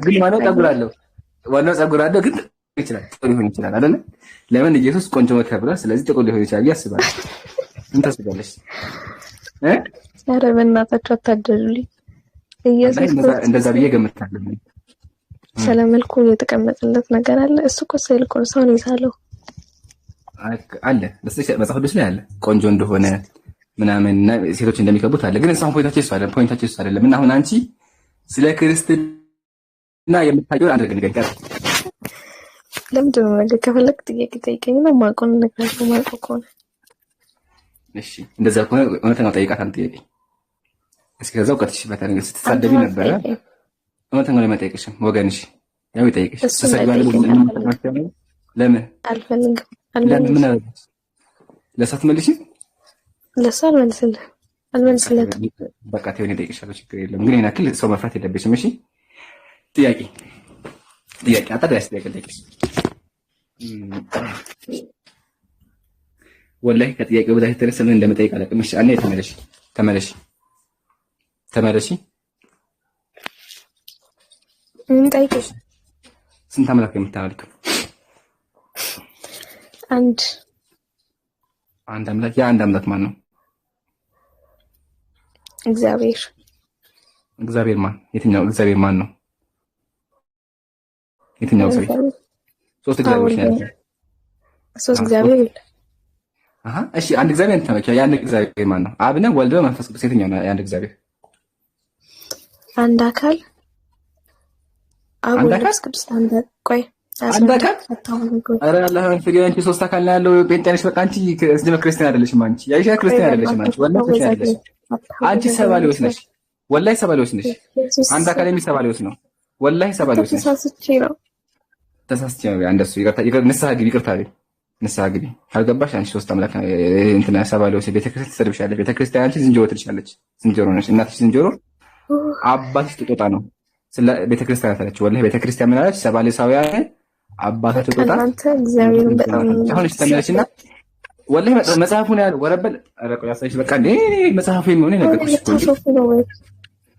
ግን ማነው ፀጉር አለው? ዋናው ፀጉር አለው ግን ይችላል ጥቁር ሊሆን ይችላል አይደለ? ለምን ኢየሱስ ቆንጆ ነው ተብሏል። ስለዚህ ጥቁር ሊሆን ይችላል ያስባል። ምን ታስባለሽ? ኧረ በእናታችሁ አታደሉልኝ። ኢየሱስ እንደዛ ብዬ ገምታለሁ። ስለመልኩ የተቀመጠለት ነገር አለ። እሱ እኮ ስልኩ ነው ሰው ነው የሳለው አለ። መጽሐፍ ቅዱስ ላይ አለ ቆንጆ እንደሆነ ምናምን ሴቶች እንደሚከቡት አለ። ግን እሷን ፖይንታችን እሱ አይደለም። እና አሁን አንቺ ስለ ክርስትና የምታየው አንድ ነገር ጋር ለምንድን ነው ነገር ከፈለክ ጥያቄ ጠይቀኝ ነው ማቆን ነገር ነው ማቆ ከሆነ እሺ፣ እንደዛ ከሆነ እውነተኛው ጠይቃት አንተ ጥያቄ እስኪ ከዛው ቀጥሽ በታን ስትሳደቢ ነበር እውነተኛው ለመጠየቅሽም ወገንሽ ያው ይጠይቅሽ ተሰግባለሁ። ለምን አልፈልግም ለምን ለሳት መልሽ ለሳል አልመልስለት በቃ ተወኝ ጠይቅሻለሁ። ችግር የለም ግን ይናክል ሰው መፍራት የለብሽም። እሺ ጥያቄ አጣጣ ያስጠይቅልሽ ወላሂ ከጥያቄው በላይ ተረሰ ምን እንደምጠይቅ አላውቅም። እሺ አኔ ተመለሺ ጠይቅሽ። ስንት አምላክ የምታመልከው? አንድ አምላክ። ያ አንድ አምላክ ማን ነው? እግዚአብሔር ማን? የትኛው እግዚአብሔር ማን ነው? የትኛው እግዚአብሔር? ሶስት እግዚአብሔሮች ናቸው። ሶስት እግዚአብሔር ይላል። እሺ አንድ እግዚአብሔር እንተመኪያ ያን እግዚአብሔር ማን ነው? አብ ነው? ወልድ ነው? መንፈስ ቅዱስ? የትኛው ነው ያን እግዚአብሔር? አንድ አካል አብ ወልድ መንፈስ ቅዱስ አንድ ቆይ አንድ አካል አረ አላህን ፍቅር አንቺ ሶስት አካል ነው ያለው ጴንጤ ነሽ። በቃ አንቺ ክርስቲያን አይደለሽም። አንቺ ያይሻ ክርስቲያን አይደለሽም። ወላሂ ክርስቲያን አይደለሽም። አንቺ ሰባሊዮስ ነሽ። ወላሂ ሰባሊዮስ ነሽ። አንድ አካል የሚሰባሊዮስ ነው። ወላሂ ሰባሊዮስ ነሽ። ተሳስቼ ነው እንደሱ ንስሐ ግቢ ካልገባሽ አንቺ ሶስት አምላክ እንትና ሰባሊዮስ ቤተክርስቲያን ትሰድብሻለች። ቤተክርስቲያን አንቺ ዝንጀሮ ትልሻለች። ዝንጀሮ ነሽ። እናትሽ ዝንጀሮ አባትሽ ጦጣ ነው። ስለ ቤተክርስቲያን ታለች። ወላሂ ቤተክርስቲያን ምን አለች? ሰባሊዮሳውያን አባታቸው ጦጣ አንተ እግዚአብሔርን በጣም አሁን ተመለሽና ወላሂ መጽሐፉን ያለው ወረበል አረቆ ያሳይሽ። በቃ እንዴ መጽሐፉ የሚሆነ ነገርኩሽ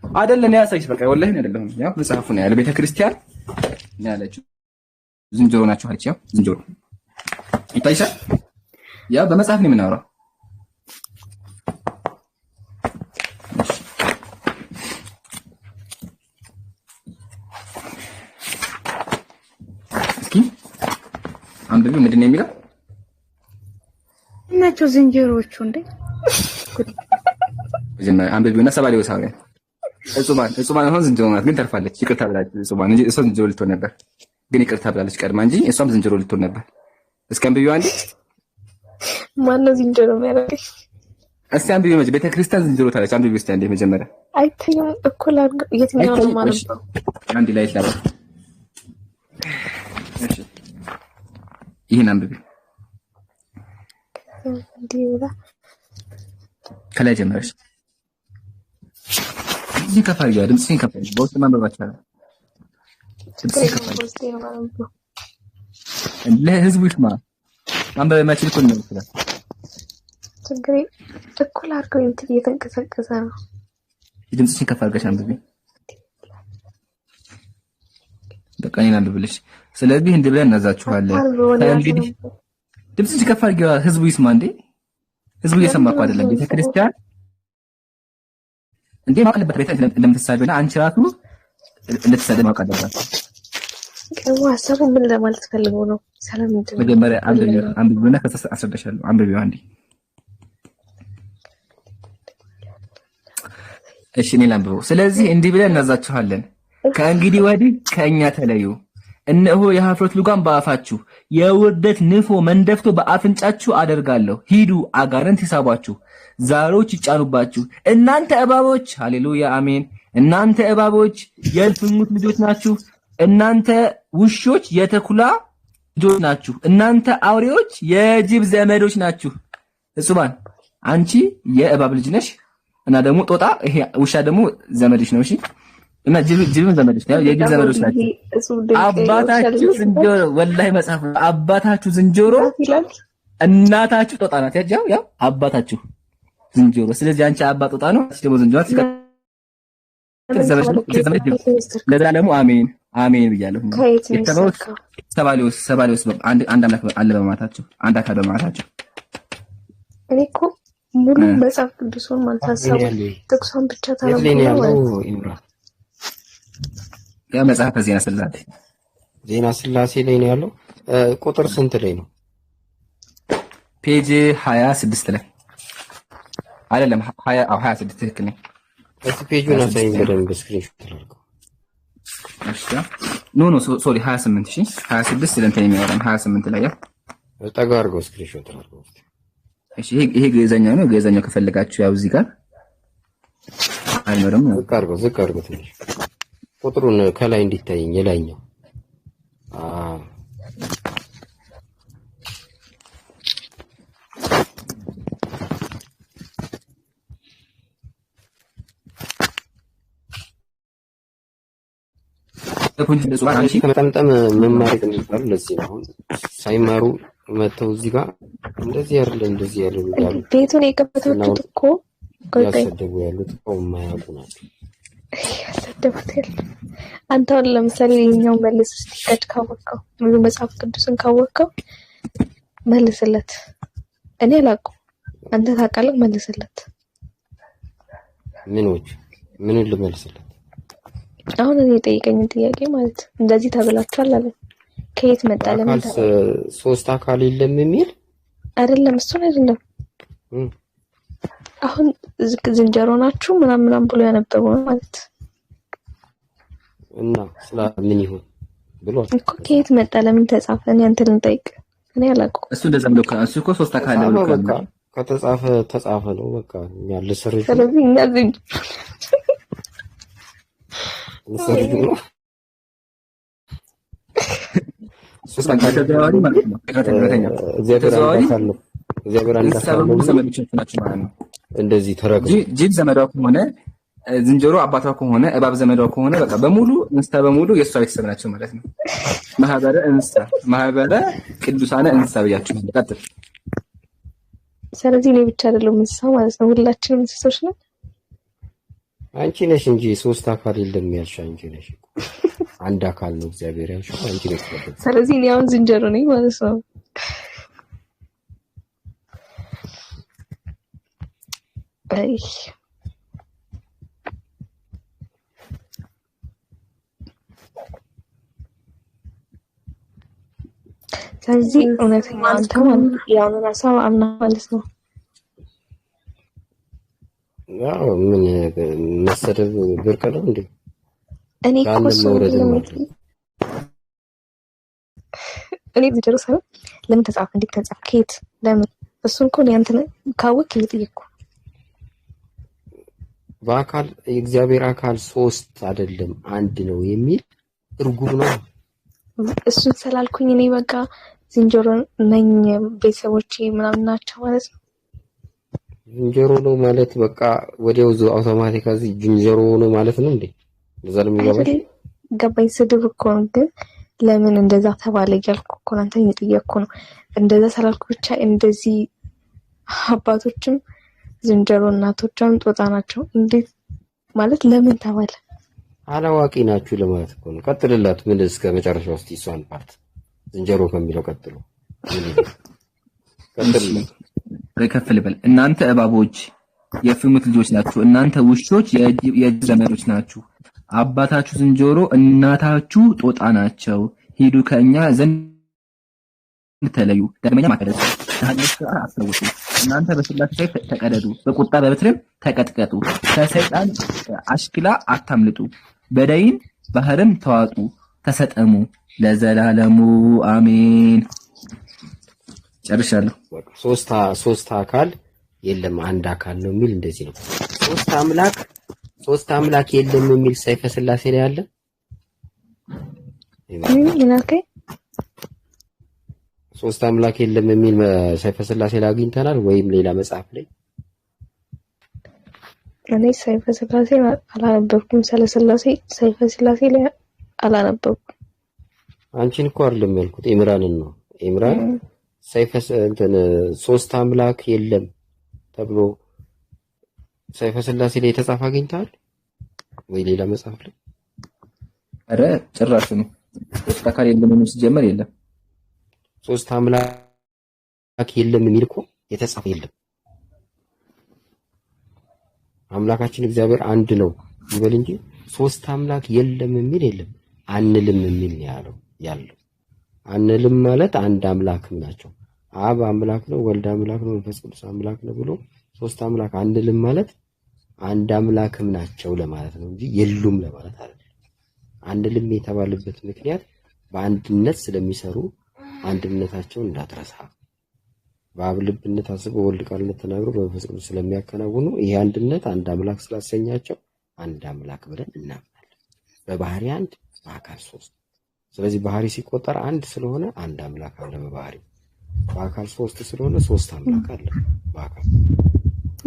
አይደለም ያሳይሽ። በቃ ወላሂ አይደለም ያው መጽሐፉን ያለው ቤተክርስቲያን ያለችው ዝንጀሮ ናቸው አለች። ያው ዝንጀሮ ይታይሻል። ያው በመጽሐፍ ነው የምናወራው። እስኪ አንብቢ ምንድን ነው የሚለው? እናቸው ዝንጀሮዎቹ እንዴ አንብቢውና ሰባሊዮሳውያን እጹማን አሁን ዝንጀሮ ናት፣ ግን ተርፋለች። ይቅርታ ብላለች እጹማን እንጂ እሷ ዝንጀሮ ልትሆን ነበር። ግን ይቅርታ ብላለች ቀድማ እንጂ እሷም ዝንጀሮ ልትሆን ነበር። እስኪ አንብቢው አንዴ። ማነው ዝንጀሮ የሚያደርገኝ? እስኪ አንብቢው መጀመሪያ ቤተክርስቲያን ዝንጀሮ ታለች። አንብቢው እስኪ አንዴ መጀመሪያ። አይተኛም እኩል አድርገው የትኛው ነው ማለት ነው? አንዴ ላይ ይላል። እሺ ይሄን አንብቢው ከላይ ጀመረሽ እዚህ ከፋር ጋር ድምጽሽን ከፋር በውስጥ ማንበብ አትችልም። ለህዝቡ ይስማ ማንበብ የማይችል እኮ ነው ይችላል። ችግሬ እኩል አድርገው እንትን እየተንቀሳቀሰ ነው። ድምጽሽን ከፋር ጋር አንብቢ። በቃ እኔን አንብብልሽ። ስለዚህ እንዲህ ብለን እናዛችኋለን። እንግዲህ ድምጽሽን ከፋር ጋር ህዝቡ ይስማ። እንዴ ህዝቡ እየሰማ እኮ አይደለም። ቤተክርስቲያን እንዴ ማቀለበት ቤት እንደምትሳደብና አንቺ ራሱ እንድትሳደብ ማቀለበት ሀሳቡ ምን ለማለት ፈልጎ ነው? ሰላም እንትን መጀመሪያ አንብቢውና ከዛ አስረዳሻለሁ። አንብቢው አንዴ እሺ እኔ ላንብበው። ስለዚህ እንዲህ ብለን እናዛችኋለን፣ ከእንግዲህ ወዲህ ከእኛ ተለዩ። እነሆ የኀፍረት ልጓም በአፋችሁ የውርደት ንፎ መንደፍቶ በአፍንጫችሁ አደርጋለሁ። ሂዱ አጋንንት ይሳቧችሁ፣ ዛሮች ይጫኑባችሁ። እናንተ እባቦች፣ ሃሌሉያ አሜን። እናንተ እባቦች የእልፍኙት ልጆች ናችሁ። እናንተ ውሾች የተኩላ ልጆች ናችሁ። እናንተ አውሬዎች የጅብ ዘመዶች ናችሁ። እሱባን አንቺ የእባብ ልጅ ነሽ እና ደግሞ ጦጣ ይሄ ውሻ ደግሞ ዘመድሽ ነው። እሺ እና ጅብም ዘመድሽ ነው። የጅብ ዘመዶች ናችሁ። አባታችሁ ዝንጀሮ ወላሂ መጽሐፍ አባታችሁ ዝንጀሮ እናታችሁ ጦጣ ናት። ያው አባታችሁ ዝንጀሮ። ስለዚህ አንቺ አባ ጦጣ ነው፣ አንቺ ደግሞ ዝንጀሮ ለዘላለሙ አሜን አሜን ብያለሁ። ሰባሊዮስ አንድ አምላክ አለ በማታቸው አንድ አካል በማታቸው። እኔ እኮ ሙሉ መጽሐፍ ቅዱስን ማለት ሐሳቡ ጥቅሷን ብቻ ታነባለሁ። ያ መጽሐፍ ዜና ስላሴ ላይ ነው ያለው። ቁጥር ስንት ላይ ነው? ፔጅ 26 ላይ አይደለም 26 ትክክል ነው። እስቲ ፔጁን አሳይኝ በደንብ ስክሪንሾት አድርገው። እሺ ኖ ሶሪ 28 እሺ 26 ለእንትን የሚያወራን 28 ላይ ያ ጠጋ አድርገው ስክሪንሾት አድርገው። እሺ ይሄ ግዕዘኛው ነው። ግዕዘኛው ከፈለጋችሁ ያው እዚህ ጋር አይኖርም። ዝቅ አድርገው ትንሽ ቁጥሩን ከላይ እንዲታየኝ የላይኛው ከመጠምጠም መማር የሚባሉ ለዚህ ነው። አሁን ሳይማሩ መተው እዚህ ጋር እንደዚህ ያለው ይላሉ። ቤቱን የከፈቱት እኮ ያሰደቡ ያሉት የማያውቁ ናቸው። ያሰደቡት አንተ አሁን ለምሳሌ የኛው መልስ እስኪቀድ ካወቀው ሙሉ መጽሐፍ ቅዱስን ካወቀው መልስለት። እኔ አላውቅም፣ አንተ ታውቃለህ፣ መልስለት። ምን ልመልስለት? አሁን እኔ ጠይቀኝ ጥያቄ ማለት እንደዚህ ተብላችኋል አለ። ከየት መጣ? ለምን ሶስት አካል የለም የሚል አይደለም። እሱን አይደለም። አሁን ዝንጀሮ ናችሁ ምናምን ብሎ ያነበበው ማለት እና ስለ ምን ይሁን ብሎ እኮ ከየት መጣ? ለምን ተጻፈ? እኔ አንተን ልጠይቅ። እኔ አላውቅም። እሱ እንደዛ ብሎ እሱ እኮ ሶስት አካል ነው። በቃ ከተጻፈ ነው። በቃ እኛ ልሰርጅ። ስለዚህ እኛ ተዘዋዋሪ ማለት ነው። እንደዚህ ተረጋጋ። ጅብ ዘመዷ ከሆነ ዝንጀሮ አባቷ ከሆነ እባብ ዘመዷ ከሆነ በቃ በሙሉ እንስሳ በሙሉ የእሷ ቤተሰብ ናቸው ማለት ነው። ማህበረ ቅዱሳነ እንስሳ ብያችሁ ቀጥል። ስለዚህ እኔ ብቻ አይደለም እንስሳ ማለት ነው። ሁላችንም እንስሶች ነን። አንቺ ነሽ እንጂ ሶስት አካል የለም ያልሽ አንቺ ነሽ። አንድ አካል ነው እግዚአብሔር ያልሽው አንቺ ነሽ። ስለዚህ እኔ አሁን ዝንጀሮ ነኝ ማለት ነው። አይ ስለዚህ እውነተኛ አንተ ማለት ያውና ሀሳብ አምና ማለት ነው። ያው ምን መሰደብ ብርቅ ነው እንዴ? እኔ እኮ እኔ ዝንጀሮ ሳይሆን ለምን ተጻፈ? እንዴት ተጻፈ? ከየት? ለምን? እሱን እኮ ነው አንተ ካወቅ እየጠየቅኩ በአካል የእግዚአብሔር አካል ሶስት አይደለም አንድ ነው የሚል ትርጉም ነው። እሱን ስላልኩኝ እኔ በቃ ዝንጀሮ ነኝ ቤተሰቦቼ ምናምን ናቸው ማለት ነው። ዝንጀሮ ነው ማለት በቃ ወዲያው አውቶማቲካሊ ዝንጀሮ ነው ማለት ነው እንዴ? እንደዛ ነው የሚገባሽ? ገባኝ። ስድብ እኮ ነው። ግን ለምን እንደዛ ተባለ እያልኩ እኮ አንተ እየጠየቅኩ ነው። እንደዛ ስላልኩ ብቻ እንደዚህ አባቶችም ዝንጀሮ እናቶችም ጦጣ ናቸው እንዴት ማለት ለምን ተባለ? አላዋቂ ናችሁ ለማለት እኮ ነው። ቀጥልላት። ምን እስከ መጨረሻው እስቲ እሷን ፓርት ዝንጀሮ ከሚለው ቀጥሉ። ከፍል በል። እናንተ እባቦች የፍሙት ልጆች ናችሁ። እናንተ ውሾች የጅብ ዘመዶች ናችሁ። አባታችሁ ዝንጀሮ እናታችሁ ጦጣ ናቸው። ሂዱ ከእኛ ዘንድ ተለዩ። ዳግመኛ ማከለስ አስታውሱ። እናንተ በስላሴ ተቀደዱ፣ በቁጣ በበትርም ተቀጥቀጡ። ከሰይጣን አሽክላ አታምልጡ። በደይን ባህርም ተዋጡ፣ ተሰጠሙ ለዘላለሙ አሜን። ጨርሻለሁ። ሶስት አካል የለም አንድ አካል ነው የሚል እንደዚህ ነው። ሶስት አምላክ የለም የሚል ሰይፈ ስላሴ ላይ አለ። ሶስት አምላክ የለም የሚል ሰይፈ ስላሴ ላይ አግኝተናል ወይም ሌላ መጽሐፍ ላይ? እኔ ሰይፈ ስላሴ አላነበብኩም። ስለ ስላሴ ሰይፈ ስላሴ ላይ አላነበብኩም። አንቺን እኮ አይደለም ያልኩት ኢምራንን ነው። ኢምራን ሰይፈ እንትን ሶስት አምላክ የለም ተብሎ ሰይፈ ስላሴ ላይ የተጻፈ አግኝተሃል ወይ ሌላ መጽሐፍ ላይ? አረ ጭራሽ ነው ሶስት አካል የለም ነው ሲጀመር የለም። ሶስት አምላክ የለም የሚል እኮ የተጻፈ የለም። አምላካችን እግዚአብሔር አንድ ነው ይበል እንጂ ሶስት አምላክ የለም የሚል የለም። አንልም የሚል ነው ያለው። አንልም ማለት አንድ አምላክም ናቸው። አብ አምላክ ነው፣ ወልድ አምላክ ነው፣ መንፈስ ቅዱስ አምላክ ነው ብሎ ሶስት አምላክ አንልም ማለት አንድ አምላክም ናቸው ለማለት ነው እንጂ የሉም ለማለት አይደለም። አንልም የተባለበት ምክንያት በአንድነት ስለሚሰሩ አንድነታቸውን እንዳትረሳ። በአብ ልብነት አስበው በወልድ ቃልነት ተናግሮ በመንፈስ ቅዱስ ስለሚያከናውኑ ይሄ አንድነት አንድ አምላክ ስላሰኛቸው አንድ አምላክ ብለን እናምናለን። በባህሪ አንድ በአካል ሶስት። ስለዚህ ባህሪ ሲቆጠር አንድ ስለሆነ አንድ አምላክ አለ በባህሪ። በአካል ሶስት ስለሆነ ሶስት አምላክ አለ በአካል።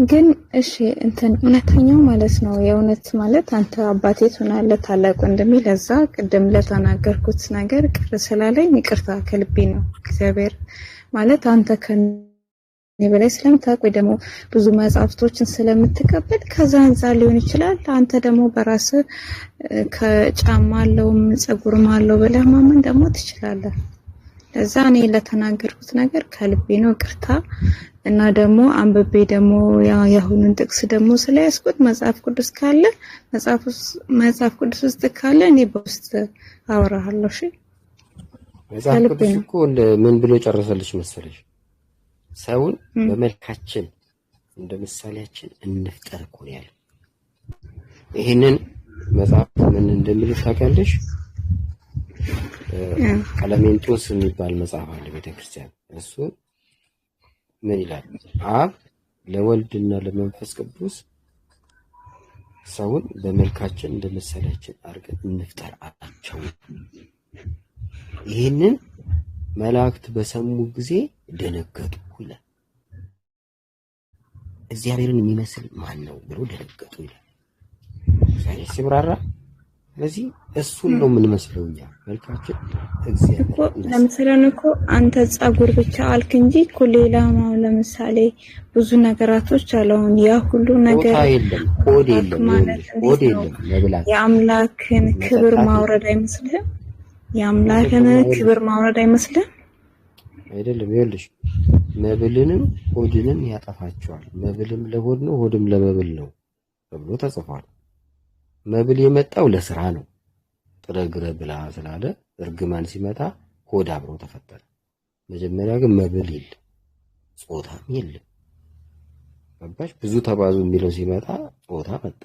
ግን እሺ እንትን እውነተኛው ማለት ነው የእውነት ማለት አንተ አባቴ ትሆናለህ ታላቅ ወንድሜ። ለዛ ቅድም ለተናገርኩት ነገር ቅር ስላለኝ ይቅርታ ከልቤ ነው። እግዚአብሔር ማለት አንተ ከኔ በላይ ስለምታውቅ ወይ ደግሞ ብዙ መጽሐፍቶችን ስለምትቀበል ከዛ አንፃር ሊሆን ይችላል። አንተ ደግሞ በራስህ ከጫማ አለውም ፀጉርም አለው ብለህ ማመን ደግሞ ትችላለህ። ለዛ እኔ ለተናገርኩት ነገር ከልቤ ነው ይቅርታ። እና ደግሞ አንብቤ ደግሞ ያሁኑን ጥቅስ ደግሞ ስለያዝኩት መጽሐፍ ቅዱስ ካለ መጽሐፍ ቅዱስ ውስጥ ካለ እኔ በውስጥ አወራሃለሁ። እሺ መጽሐፍ ቅዱስ እኮ ምን ብሎ ጨረሰልሽ መሰለሽ? ሰውን በመልካችን እንደ ምሳሌያችን እንፍጠር እኮ ነው ያለው። ይሄንን መጽሐፍ ምን እንደሚል ታውቂያለሽ? ቀለሜንጦስ የሚባል መጽሐፍ አለ ቤተክርስቲያን። እሱ ምን ይላል? አብ ለወልድና ለመንፈስ ቅዱስ ሰውን በመልካችን እንደ ምሳሌያችን አድርገን እንፍጠር አላቸው። ይህንን መላእክት በሰሙ ጊዜ ደነገጡ ይላል። እግዚአብሔርን የሚመስል ማን ነው ብሎ ደነገጡ ይላል። ስለዚህ ሲብራራ ስለዚህ እሱን ነው የምንመስለው እኛ መልካችን እግዚአብሔር። ለምሳሌ እኮ አንተ ፀጉር ብቻ አልክ እንጂ እኮ ሌላ ለምሳሌ ብዙ ነገራቶች አሉን። ያ ሁሉ ነገር ሆድ የለም መብላት የአምላክን ክብር ማውረድ አይመስልህም? የአምላክን ክብር ማውረድ አይመስልህም? አይደለም። ይኸውልሽ መብልንም ሆድንም ያጠፋቸዋል። መብልም ለሆድ ነው፣ ሆድም ለመብል ነው ተብሎ ተጽፏል። መብል የመጣው ለስራ ነው። ጥረ ግረ ብላ ስላለ እርግማን ሲመጣ ሆድ አብሮ ተፈጠረ። መጀመሪያ ግን መብል የለም፣ ጾታም የለም። ገባሽ? ብዙ ተባዙ የሚለው ሲመጣ ጾታ መጣ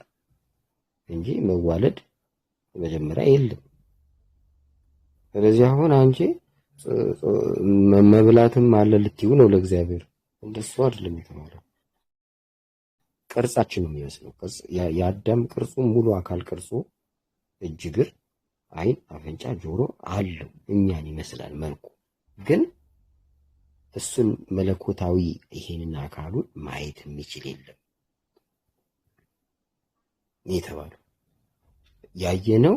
እንጂ መዋለድ መጀመሪያ የለም። ስለዚህ አሁን አንቺ መብላትም አለ ልትዩ ነው ለእግዚአብሔር። እንደሱ አይደለም የተባለው። ቅርጻችን ነው የሚመስለው። የአዳም ቅርጹ ሙሉ አካል ቅርጹ እጅ፣ እግር፣ አይን፣ አፍንጫ፣ ጆሮ አለው። እኛን ይመስላል መልኩ። ግን እሱን መለኮታዊ ይሄንን አካሉን ማየት የሚችል የለም የተባለው። ያየነው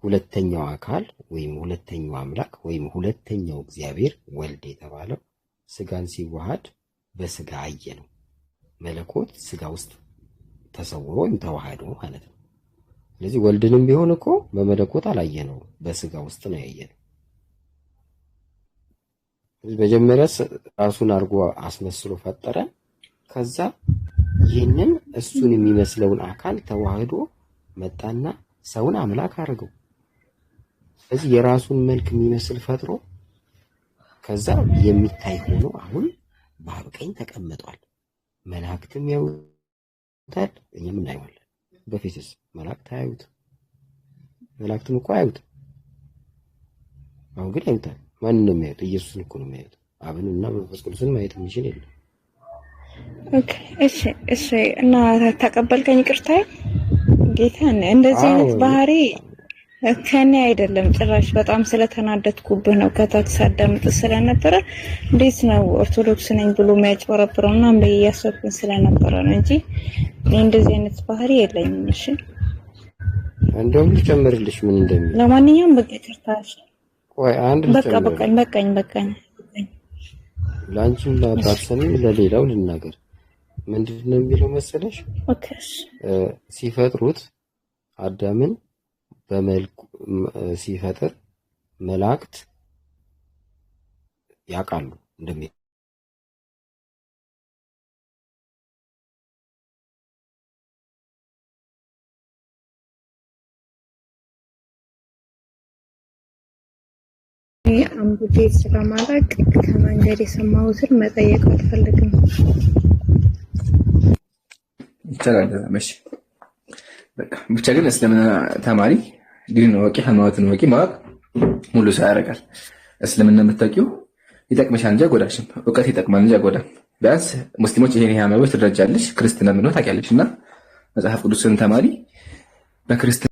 ሁለተኛው አካል ወይም ሁለተኛው አምላክ ወይም ሁለተኛው እግዚአብሔር ወልድ የተባለው ስጋን ሲዋሃድ በስጋ አየነው። መለኮት ስጋ ውስጥ ተሰውሮ ወይም ተዋህዶ ማለት ነው። ስለዚህ ወልድንም ቢሆን እኮ በመለኮት አላየነው፣ በስጋ ውስጥ ነው ያየነው። መጀመሪያ ራሱን አድርጎ አስመስሎ ፈጠረ። ከዛ ይህንን እሱን የሚመስለውን አካል ተዋህዶ መጣና ሰውን አምላክ አድርገው። ስለዚህ የራሱን መልክ የሚመስል ፈጥሮ ከዛ የሚታይ ሆኖ አሁን በአብ ቀኝ ተቀምጧል። መላእክትም ያዩታል፣ እኛም እናየዋለን። በፊትስ መላእክት አያዩት? መላእክትም እኮ አያዩት። አሁን ግን ያዩታል። ማንን ነው የሚያዩት? ኢየሱስን እኮ ነው የሚያዩት። አብንና መንፈስ ቅዱስን ማየት የሚችል የለም። ኦኬ እሺ እና ተቀበልከኝ? ይቅርታዬ ጌታ እንደዚህ አይነት ባህሪ ከኔ አይደለም ጭራሽ። በጣም ስለተናደድኩብህ ነው። ከታክስ አዳምጥ ስለነበረ እንዴት ነው ኦርቶዶክስ ነኝ ብሎ የሚያጭበረብረውና ምን እያሰብኩኝ ስለነበረ ነው እንጂ እንደዚህ አይነት ባህሪ የለኝም። እሺ እንደውም ልጨምርልሽ ምን እንደሚል። ለማንኛውም በቃ ይቅርታሽ። ቆይ አንድ በቃኝ ላንቺም ላባሰንም ለሌላው ልናገር። ምንድነው የሚለው መሰለሽ? ኦኬ ሲፈጥሩት አዳምን በመልኩ ሲፈጥር መላእክት ያውቃሉ እንደሚ አንብቤ ስለማላቅ ከመንገድ የሰማሁትን መጠየቅ አልፈልግም። ይቻላል መቼ በቃ ብቻ ግን እስልምና ተማሪ ዲን ወቂ ሃይማኖትን ወቂ ማወቅ ሙሉ ሰው ያደርጋል። እስልምና የምታውቂው ይጠቅምሻል እንጂ አይጎዳሽም። እውቀት ይጠቅማል እንጂ አይጎዳም። ቢያንስ ሙስሊሞች ይሄን ሃይማኖት ትረጃለሽ፣ ክርስትና ምን ነው ታውቂያለሽ። እና መጽሐፍ ቅዱስን ተማሪ በክርስትና